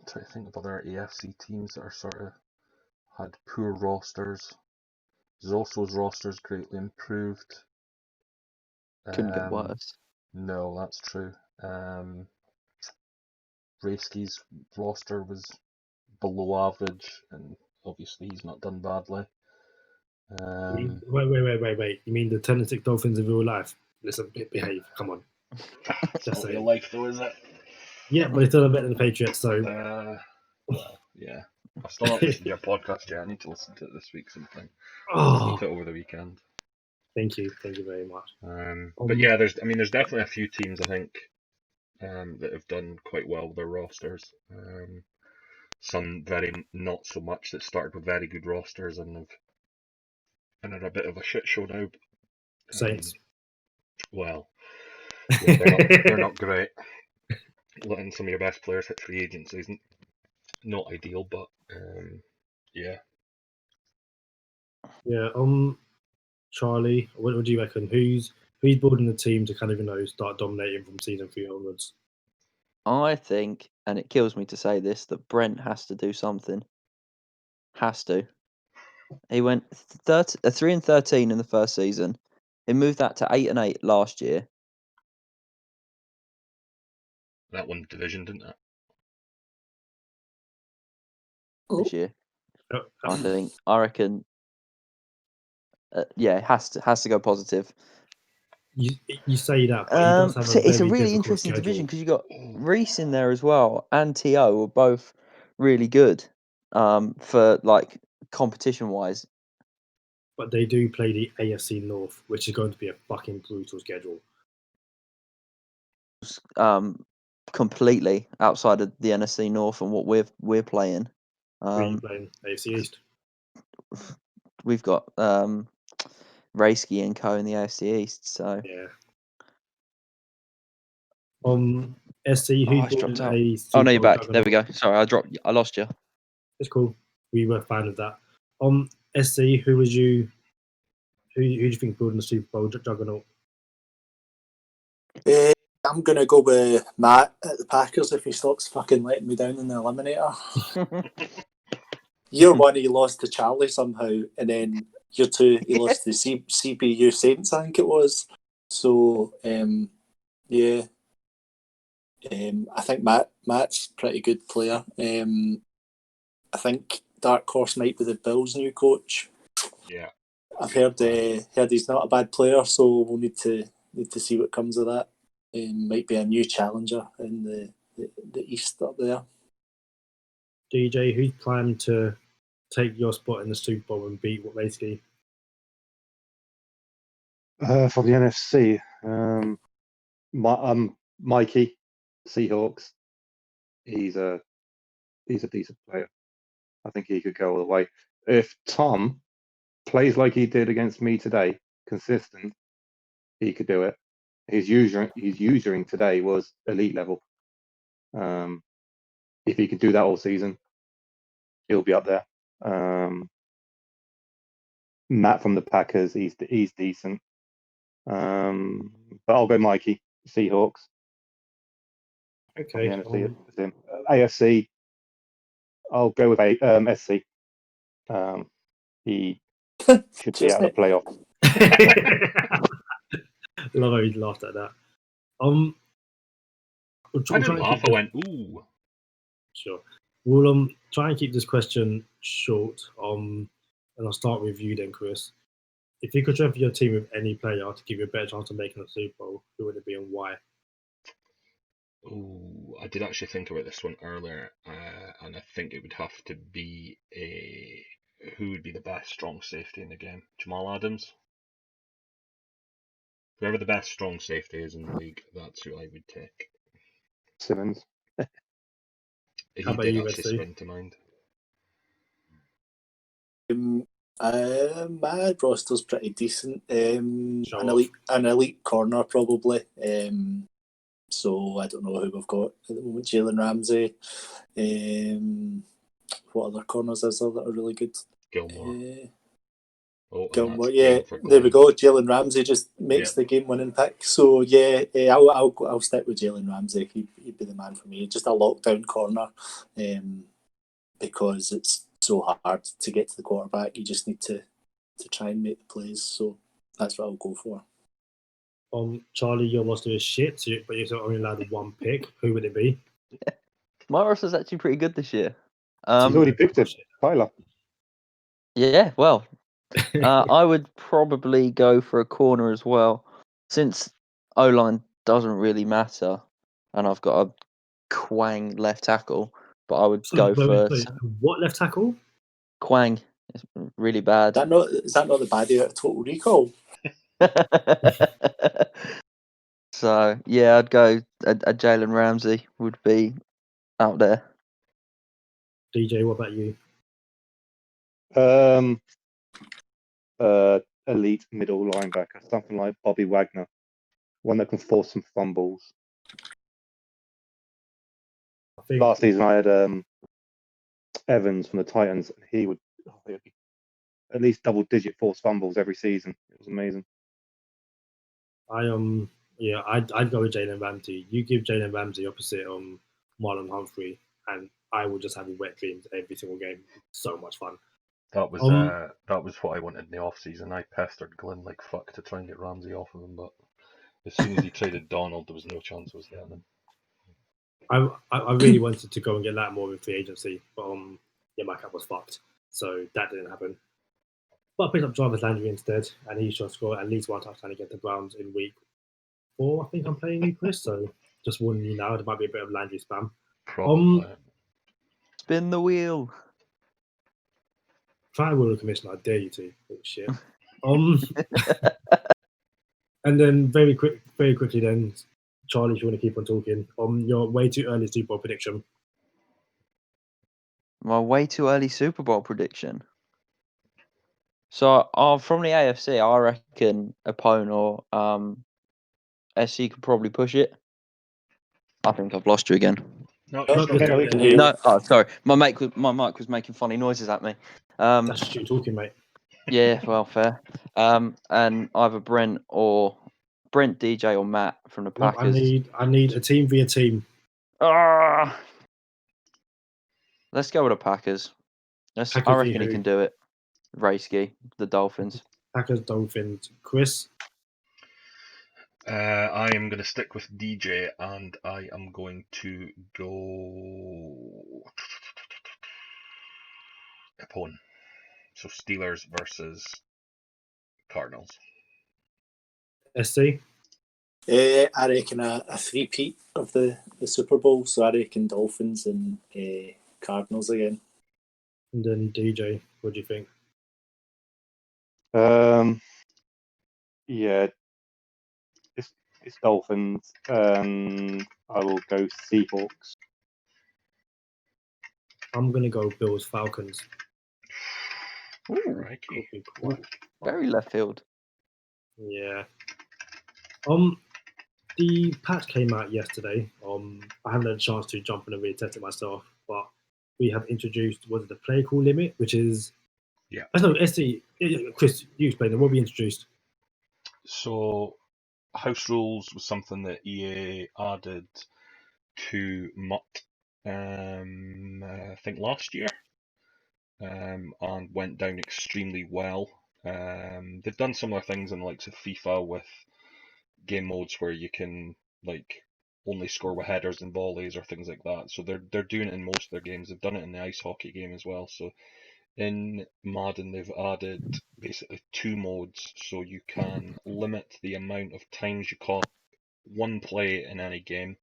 S1: trying to think of other AFC teams that are sort of had poor rosters. Zosso's roster's greatly improved.
S5: Couldn't get worse.
S1: No, that's true. Reisky's roster was below average, and obviously he's not done badly.
S3: Wait. You mean the 10-6 Dolphins in real life? Listen, behave. Come on.
S1: It's not real life though, is it?
S3: Yeah, but it's still better than the Patriots, so.
S1: well, yeah. I've still not listened to your podcast yet. I need to listen to it this week sometime.
S3: Oh,
S1: Listened to it over the weekend.
S3: thank you very much.
S1: But yeah, there's definitely a few teams I think that have done quite well with their rosters. Some very not so much that started with very good rosters and are a bit of a shit show now.
S3: Saints.
S1: Well, yeah, they're not great. Letting some of your best players hit free agency isn't not ideal, but yeah.
S3: Yeah. Charlie, what do you reckon? Who's building the team to kind of start dominating from season 3 onwards?
S5: I think, and it kills me to say this, that Brent has to do something. Has to. He went 3-13 in the first season. He moved that to 8-8 last year.
S1: That won the division, didn't it?
S2: Oh,
S5: This year.
S3: Oh,
S5: I reckon. Yeah, it has to go positive.
S3: you say that, but he does have
S5: So it's a
S3: very
S5: really
S3: difficult
S5: interesting
S3: schedule.
S5: division because you got Reese in there as well, and To were both really good. For like competition wise,
S3: But they do play the AFC North, which is going to be a fucking brutal schedule.
S5: completely outside of the NFC North and what we're playing.
S3: Who are you playing? AFC East.
S5: We've got Raisky and Co in the AFC East. So
S3: Yeah. SC, who
S5: I just dropped out.
S3: a
S5: Oh no, you're
S3: Super Bowl
S5: back. There we go.
S3: juggernaut?
S5: Sorry, I lost you.
S3: It's cool. We were a fan of that. SC, who do you think building the Super Bowl juggernaut?
S2: I'm going to go with Matt at the Packers if he stops fucking letting me down in the Eliminator. Year 1, he lost to Charlie somehow, and then year 2, he lost to CPU Saints, I think it was. So, yeah. I think Matt's a pretty good player. I think Dark Horse might be the Bills' new coach.
S1: Yeah.
S2: I've heard he's not a bad player, so we'll need to see what comes of that. Might be a new challenger in the East up there.
S3: DJ, who's primed to take your spot in the Super Bowl and beat what Raisky?
S4: For the NFC, Mikey, Seahawks. He's a decent player. I think he could go all the way. If Tom plays like he did against me today, consistent, he could do it. His usering today was elite level. If he could do that all season, he'll be up there. Matt from the Packers, he's decent. But I'll go Mikey, Seahawks.
S3: Okay.
S4: AFC, I'll go with SC. He should be out of the playoffs.
S3: Love how you laughed at that.
S1: I didn't laugh. I went, ooh.
S3: Sure. We'll try and keep this question short. And I'll start with you then, Chris. If you could trade for your team with any player to give you a better chance of making a Super Bowl, who would it be and why?
S1: Ooh, I did actually think about this one earlier, and I think it would have to be who would be the best strong safety in the game? Jamal Adams? Whoever the best strong safety is in the league, that's who I would take.
S4: Simmons.
S1: He
S3: How about
S1: did
S3: you,
S1: actually
S3: SC?
S1: spring to mind.
S2: My roster's pretty decent.
S3: Show
S2: an elite corner probably. So I don't know who we've got at the moment. Jalen Ramsey. What other corners is there that are really good?
S1: Gilmore.
S2: Gilmore, yeah. There we go. Jalen Ramsey just makes the game-winning pick. So yeah, I'll stick with Jalen Ramsey. He'd be the man for me. Just a lockdown corner, because it's so hard to get to the quarterback. You just need to try and make the plays. So that's what I'll go for.
S3: Charlie, your roster is shit, but you're only allowed one pick. Who would it be?
S5: My roster's actually pretty good this year.
S4: He's already picked it, Tyler.
S5: Yeah, well, I would probably go for a corner as well, since O-line doesn't really matter, and I've got a Quang left tackle. but I would go for
S3: what left tackle?
S5: Quang. It's really bad.
S2: Is that not the baddie out of Total Recall?
S5: So yeah, I'd go a Jalen Ramsey would be out there.
S3: DJ, what about you?
S4: Elite middle linebacker, something like Bobby Wagner, one that can force some fumbles.
S3: I think
S4: Last season I had Evans from the Titans, and he would at least double-digit forced fumbles every season. It was amazing.
S3: I'd go with Jalen Ramsey. You give Jalen Ramsey opposite Marlon Humphrey, and I will just have wet dreams every single game. So much fun.
S1: That was what I wanted in the off season. I pestered Glenn like fuck to try and get Ramsey off of him, but as soon as he traded Donald, there was no chance I was getting him.
S3: I really wanted to go and get Lattimore in free agency, but my cap was fucked, so that didn't happen. But I picked up Jarvis Landry instead, and he should score at least one touchdown against the Browns in week 4. I think I'm playing you, Chris. So just warning you now, there might be a bit of Landry spam.
S1: Probably.
S5: Spin the wheel.
S3: Try World Commissioner, I dare you to. Oh, shit. And then very quickly then, Charlie, if you want to keep on talking, your way too early Super Bowl prediction.
S5: My way too early Super Bowl prediction. So from the AFC, I reckon Apone or SC could probably push it. I think I've lost you again.
S1: No,
S2: Oh,
S1: you're still
S2: okay,
S1: here.
S2: we can hear you.
S5: No, oh sorry, my mic was making funny noises at me.
S3: That's just you talking, mate.
S5: Yeah, well, fair. And either Brent, DJ, or Matt from the
S3: No,
S5: Packers.
S3: I need a team via team.
S5: Let's go with the Packers.
S3: Packers
S5: I reckon
S3: v
S5: he
S3: who?
S5: can do it. Raceski, the Dolphins.
S3: Packers, Dolphins, Chris.
S1: I am going to stick with DJ, and I am going to go Apone. So Steelers versus Cardinals.
S3: SC.
S2: I reckon a three-peat of the Super Bowl, so I reckon Dolphins and Cardinals again.
S3: And then DJ, what do you think?
S4: Yeah, it's Dolphins. I will go Seahawks.
S3: I'm going to go Bills, Falcons.
S5: Ooh,
S1: Crikey.
S3: Could be quite
S5: very left field.
S3: Yeah. The patch came out yesterday. I haven't had a chance to jump in and really test it myself, but we have introduced the play call limit, which is Chris, you explain it. What we introduced?
S1: So house rules was something that EA added to MUT, I think last year, and went down extremely well. They've done similar things in the likes of FIFA with game modes where you can only score with headers and volleys or things like that. So they're doing it in most of their games. They've done it in the ice hockey game as well. So in Madden they've added basically 2 modes, so you can limit the amount of times you call one play in any game,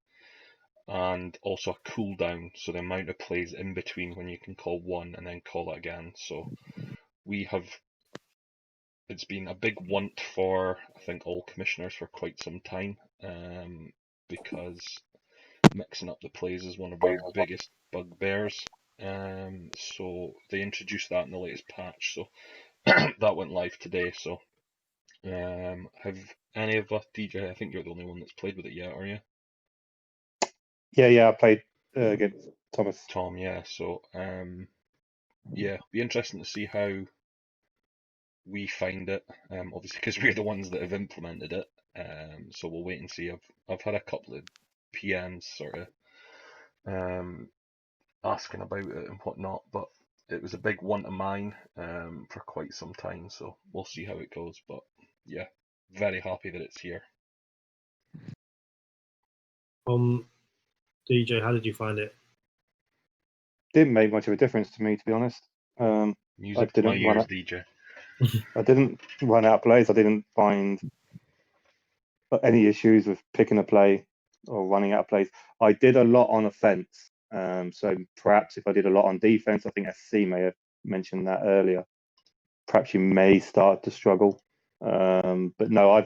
S1: and also a cooldown, so the amount of plays in between when you can call one and then call it again. So it's been a big want for, I think, all commissioners for quite some time, because mixing up the plays is one of our biggest bugbears. So they introduced that in the latest patch, so that went live today. So have any of us, DJ, I think you're the only one that's played with it yet, are you?
S4: Yeah, I played against Thomas.
S1: Tom, yeah. So yeah, be interesting to see how we find it. Obviously, because we're the ones that have implemented it. So we'll wait and see. I've had a couple of PMs sort of asking about it and whatnot, but it was a big want of mine for quite some time. So we'll see how it goes. But yeah, very happy that it's here.
S3: DJ, how did you find it?
S4: Didn't make much of a difference to me, to be honest.
S1: Music to my ears, DJ.
S4: I didn't run out of plays. I didn't find any issues with picking a play or running out of plays. I did a lot on offense, So perhaps if I did a lot on defense, I think SC may have mentioned that earlier. Perhaps you may start to struggle. But no,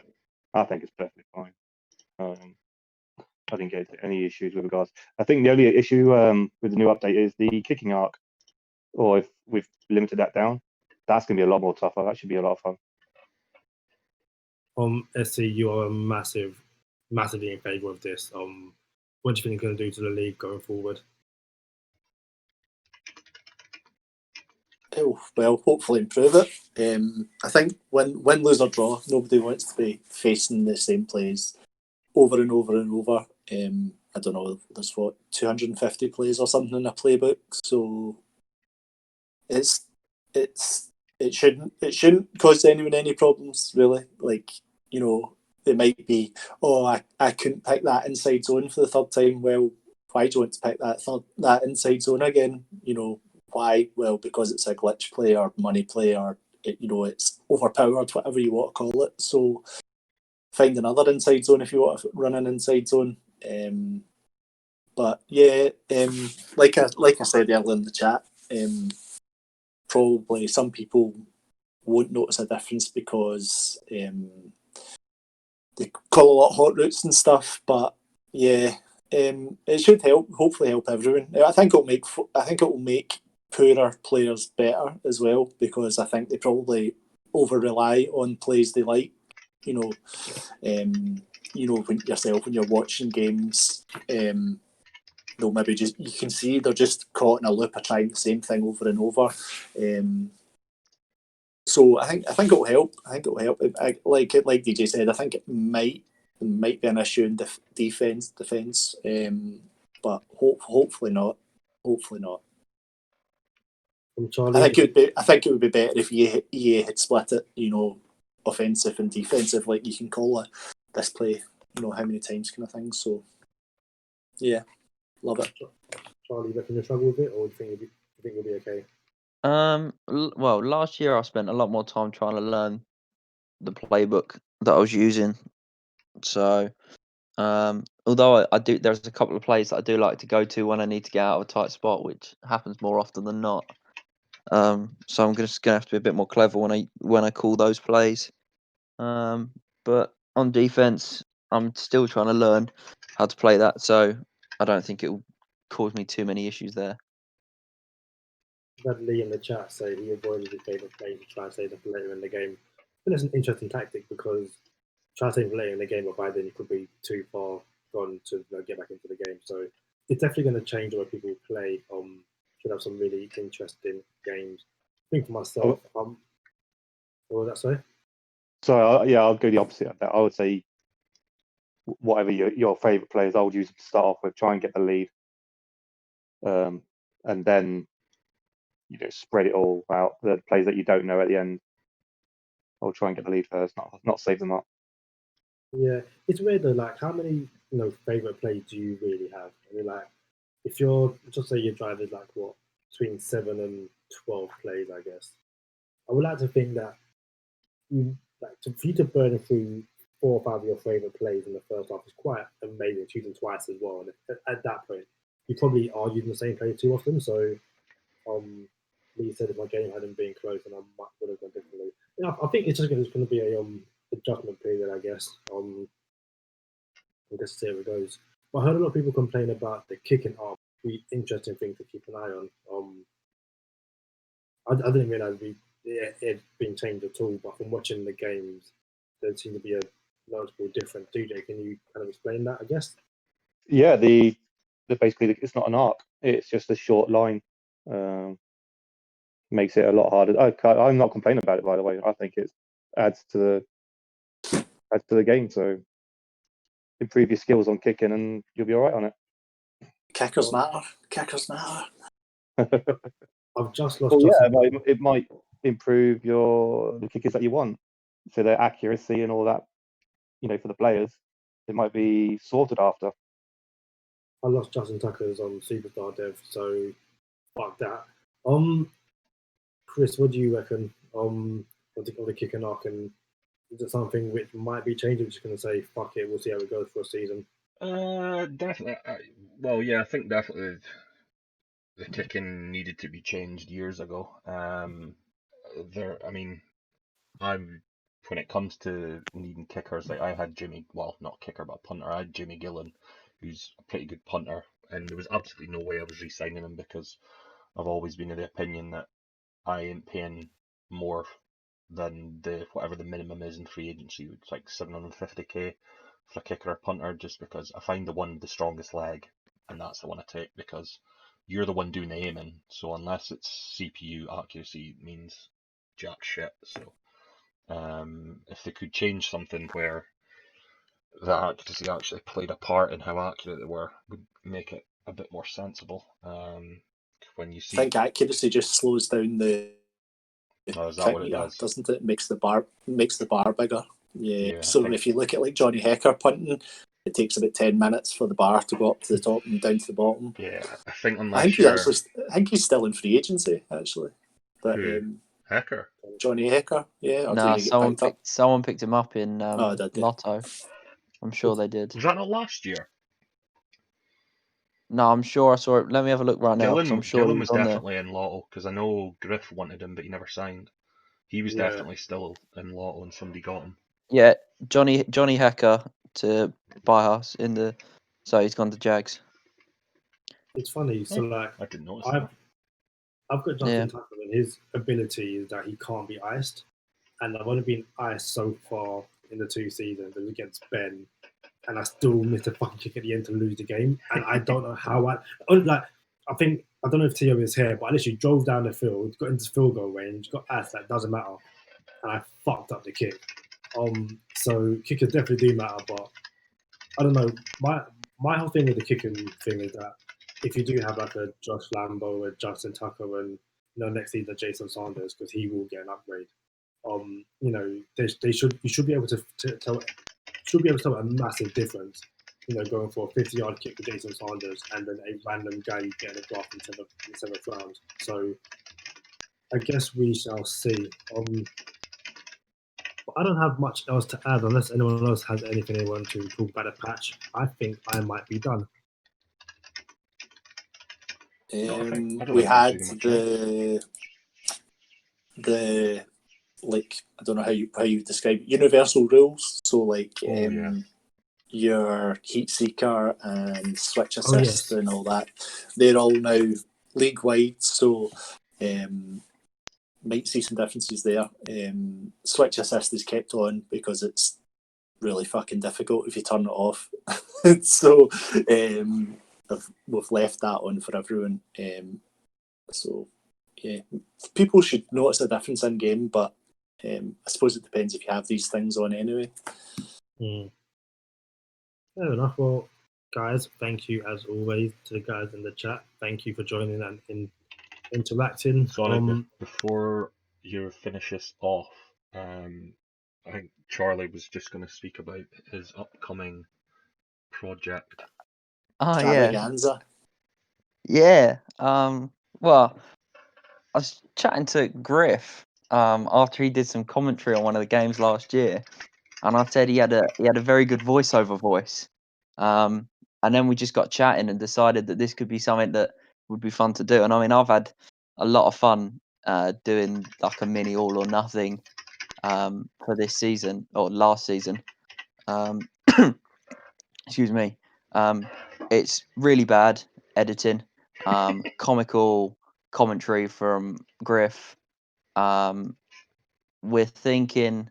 S4: I think it's perfectly fine. I didn't get any issues with regards. I think the only issue with the new update is the kicking arc, or if we've limited that down, that's going to be a lot more tougher. That should be a lot of fun.
S3: SC, you are massively in favour of this. What do you think it's going to do to the league going forward?
S2: Oh, well, hopefully improve it. I think win, lose or draw, nobody wants to be facing the same plays over and over and over. I don't know, there's 250 plays or something in a playbook, so it shouldn't cause anyone any problems, really. Like, you know, it might be, I couldn't pick that inside zone for the third time. Well, why do you want to pick that inside zone again? You know, why? Well, because it's a glitch play or money play, or it's overpowered, whatever you want to call it. So find another inside zone if you want to run an inside zone. But yeah, like I said earlier in the chat, probably some people won't notice a difference because they call a lot of hot routes and stuff. But yeah, it should hopefully help everyone. I think it will make poorer players better as well, because I think they probably over rely on plays they like. When you're watching games, they'll maybe you can see they're just caught in a loop of trying the same thing over and over. So I think it will help. I think it will help. Like DJ said, I think it might be an issue in defense, but hopefully not. Hopefully not. I think it would be better if EA had split it. Offensive and defensive, like you can call this play, how many times kind of thing. So yeah, love it.
S3: Charlie, you reckon you'll struggle with it, or do you think you'll be okay?
S5: Well, last year I spent a lot more time trying to learn the playbook that I was using. So, although I do, there's a couple of plays that I do like to go to when I need to get out of a tight spot, which happens more often than not. So I'm just gonna have to be a bit more clever when I call those plays. But on defense, I'm still trying to learn how to play that, so I don't think it will cause me too many issues there.
S3: Had Lee in the chat say he avoided his favourite play to try and save them for later in the game. I think that's an interesting tactic, because trying to save them later in the game, or by then you could be too far gone to get back into the game. So it's definitely going to change the way people play. Should have some really interesting games. I think for myself, what was that say?
S4: So I'll go the opposite of that. I would say whatever your favourite players, I would use them to start off with, try and get the lead, and then spread it all out. The players that you don't know at the end, I'll try and get the lead first, not save them up.
S3: Yeah, it's weird though. Like, how many favourite plays do you really have? I mean, like, if you're just say your driver's like between 7 and 12 plays, I guess. I would like to think that for you to burn through 4 or 5 of your favourite plays in the first half is quite amazing, choosing twice as well. And at that point, you probably are using the same play too often. So, Lee said if my game hadn't been close, and I would have gone differently. I think it's just going to be a adjustment period, I guess. We'll just see how it goes. But I heard a lot of people complain about the kicking arc. Be interesting thing to keep an eye on. I didn't realize it had been changed at all, but from watching the games, there seemed to be a noticeable difference. DJ, can you kind of explain that, I guess?
S4: Yeah, basically it's not an arc; it's just a short line. Makes it a lot harder. I'm not complaining about it, by the way. I think it adds to the game. So improve your skills on kicking, and you'll be all right on it.
S2: Kickers matter. Kickers matter.
S3: I've just lost.
S4: It might improve the kickers that you want, so their accuracy and all that. For the players, it might be sorted after.
S3: I lost Justin Tucker's on Superstar Dev, so fuck that. Chris, what do you reckon? Of the kicking arc, and is it something which might be changed? I'm just going to say fuck it. We'll see how it goes for a season.
S1: Definitely. Well, yeah, I think definitely the kicking needed to be changed years ago. I mean, when it comes to needing kickers, like I had not kicker, but punter. I had Jimmy Gillen, who's a pretty good punter, and there was absolutely no way I was re-signing him because I've always been of the opinion that I ain't paying more than whatever the minimum is in free agency. It's like 750k for a kicker or punter, just because I find the one with the strongest leg, and that's the one I take because you're the one doing the aiming. So unless it's CPU accuracy, it means jack shit. So if they could change something where the accuracy actually played a part in how accurate they were, would make it a bit more sensible. When you
S2: I
S1: see,
S2: think accuracy just slows down the
S1: oh, is that
S2: kick
S1: what it
S2: meter,
S1: does?
S2: doesn't it? Makes the bar bigger. Yeah.
S1: Yeah, I
S2: So
S1: think
S2: if you look at like Johnny Hecker punting, it takes about 10 minutes for the bar to go up to the top and down to the bottom.
S1: yeah, I think
S2: I
S1: unless
S2: think
S1: you're
S2: I think he's still in free agency actually. But
S1: who Hecker.
S2: Johnny Hecker, yeah, or did
S5: Nah,
S2: he get picked up?
S5: someone picked him up in
S2: Oh, did they?
S5: Lotto. I'm sure they did.
S1: Was that not last year?
S5: No, I'm sure I saw it. Let me have a look right now because I'm sure he
S1: Gillen
S5: was
S1: was
S5: on there.
S1: definitely in Lotto because I know Griff wanted him, but he never signed. He was
S3: Yeah.
S1: definitely still in Lotto, and somebody got him.
S5: Yeah, Johnny Hecker to buy us in the. So he's gone to Jags.
S3: It's funny. So like,
S1: I didn't notice
S3: I've
S1: that.
S3: I've got Justin Tucker, and his ability is that he can't be iced, and I've only been iced so far in the 2 seasons. It was against Ben, and I still missed a fucking kick at the end to lose the game. And I don't know how I think I don't know if Tio is here, but I literally drove down the field, got into field goal range, got iced. That doesn't matter, and I fucked up the kick. So kickers definitely do matter, but I don't know. My whole thing with the kicking thing is that if you do have like a Josh Lambo, a Justin Tucker, and next season Jason Sanders, because he will get an upgrade. You should be able to tell a massive difference. Going for a 50-yard kick for Jason Sanders and then a random guy you get in a draft in the seventh round. So I guess we shall see. I don't have much else to add unless anyone else has anything they want to talk about a patch. I think I might be done.
S2: We
S1: there's
S2: had
S1: really much else.
S2: the like, I don't know how you describe it, universal rules. So like
S1: Yeah.
S2: your heat seeker and switch
S3: Oh,
S2: assist
S3: yes.
S2: and all that, they're all now league wide. So might see some differences there. Switch assist is kept on because it's really fucking difficult if you turn it off. So we've left that on for everyone. So yeah, people should notice a difference in game, but I suppose it depends if you have these things on anyway.
S3: Fair enough. Well, guys, thank you as always to the guys in the chat. Thank you for joining and interacting.
S1: Sorry, before you finish this off, I think Charlie was just going to speak about his upcoming project.
S5: Oh
S2: Extravaganza.
S5: yeah. Well, I was chatting to Griff after he did some commentary on one of the games last year, and I said he had a very good voiceover voice. And then we just got chatting and decided that this could be something that would be fun to do. And I mean, I've had a lot of fun doing like a mini all or nothing for this season or last season. Excuse me. It's really bad editing, comical commentary from Griff. We're thinking.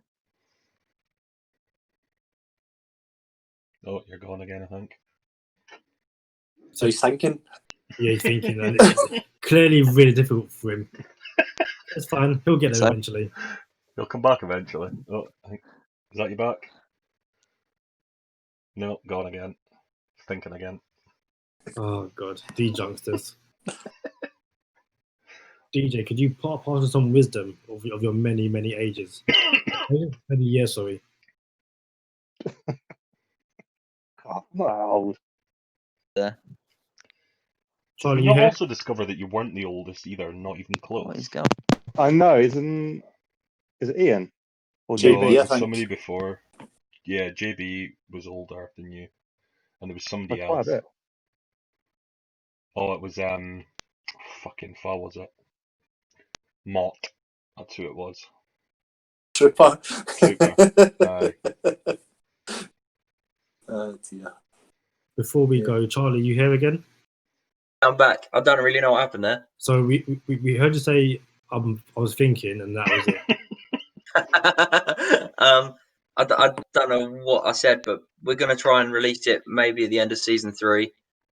S1: Oh, you're gone again, I think.
S2: So he's thinking.
S3: Yeah, he's thinking, and it's clearly really difficult for him. It's fine. He'll get there eventually.
S1: He'll come back eventually. Oh, I think, is that you back? No, gone again. Thinking again.
S3: Oh god, these youngsters. DJ, could you pass on some wisdom of your many, many ages? Many years, sorry.
S4: I'm not that old.
S3: Charlie,
S1: Did
S3: you
S1: you not
S3: here?
S1: also discover that you weren't the oldest either, not even close?
S5: What is going?
S4: I know, is it Ian? Or
S2: JB,
S1: No,
S2: I
S1: it was
S2: think.
S1: somebody before. Yeah, JB was older than you, and there was somebody
S4: Quite a
S1: else.
S4: bit.
S1: Oh, it was Fucking far was it? Mott. That's who it was.
S2: Trooper.
S1: Trooper. Aye.
S2: Oh dear.
S3: Before we
S2: Yeah.
S3: go, Charlie, you here again?
S5: I'm back. I don't really know what happened there.
S3: So we heard you say I was thinking, and that was it.
S5: I don't know what I said, but we're going to try and release it maybe at the end of season 3.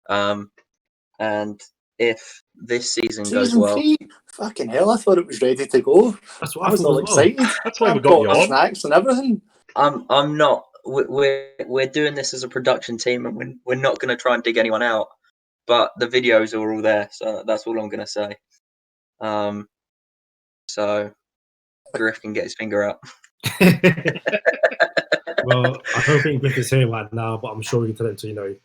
S5: And if this season goes
S2: Season
S5: well,
S2: 3? Fucking hell, I thought it was ready to go.
S3: That's what
S2: I
S3: I
S2: was
S3: thought
S2: all
S3: as well.
S2: excited.
S1: That's why we
S2: I've
S1: got you
S2: bought
S1: on.
S2: snacks and everything.
S5: I'm not. We're doing this as a production team, and we're not going to try and dig anyone out. But the videos are all there, so that's all I'm going to say. So Griff can get his finger out.
S3: Well, I don't think Griff is here right now, but I'm sure we can tell him to,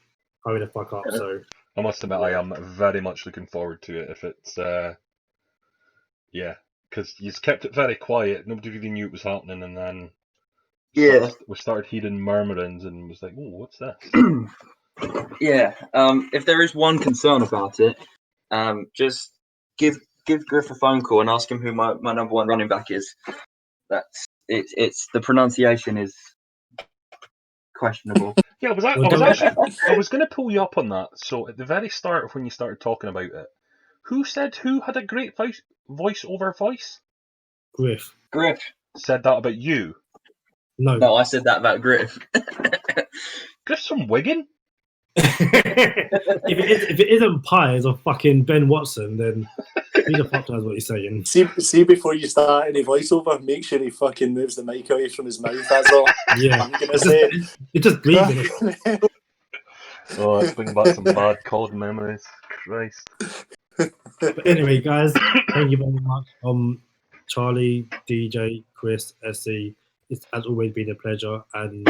S3: hurry the fuck up. So
S1: I must admit, I am very much looking forward to it. If it's, yeah, because you've kept it very quiet. Nobody really knew it was happening, and then we started hearing murmurings, and was like, "Oh, what's this?"
S5: Yeah. If there is one concern about it, just give Griff a phone call and ask him who my number 1 running back is. It's the pronunciation is questionable.
S1: Yeah, I was going to pull you up on that. So at the very start of when you started talking about it, who said who had a great voice over voice?
S3: Griff.
S5: Griff.
S1: Said that about you.
S3: No,
S5: I said that about Griff.
S1: Griff's from Wigan.
S3: if it isn't Pies or fucking Ben Watson, then who the fuck knows what he's saying?
S2: See, before you start any voiceover, make sure he fucking moves the mic away from his mouth. That's all
S3: Yeah,
S2: I'm gonna say.
S3: it's just breathing.
S1: Oh, let's bring back some bad cold memories. Christ.
S3: But anyway, guys, thank you very much. Charlie, DJ, Chris, SC, it has always been a pleasure, and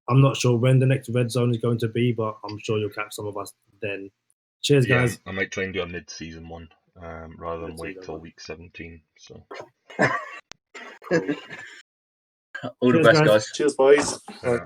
S3: I'm not sure when the next Red Zone is going to be, but I'm sure you'll catch some of us then. Cheers,
S1: Yeah,
S3: guys.
S1: I might try and do a mid-season one, rather than wait
S3: Mid-season
S1: till
S3: one.
S1: week 17. So.
S5: All the
S3: Cheers,
S5: best,
S3: guys.
S5: guys.
S2: Cheers, boys.
S1: Uh,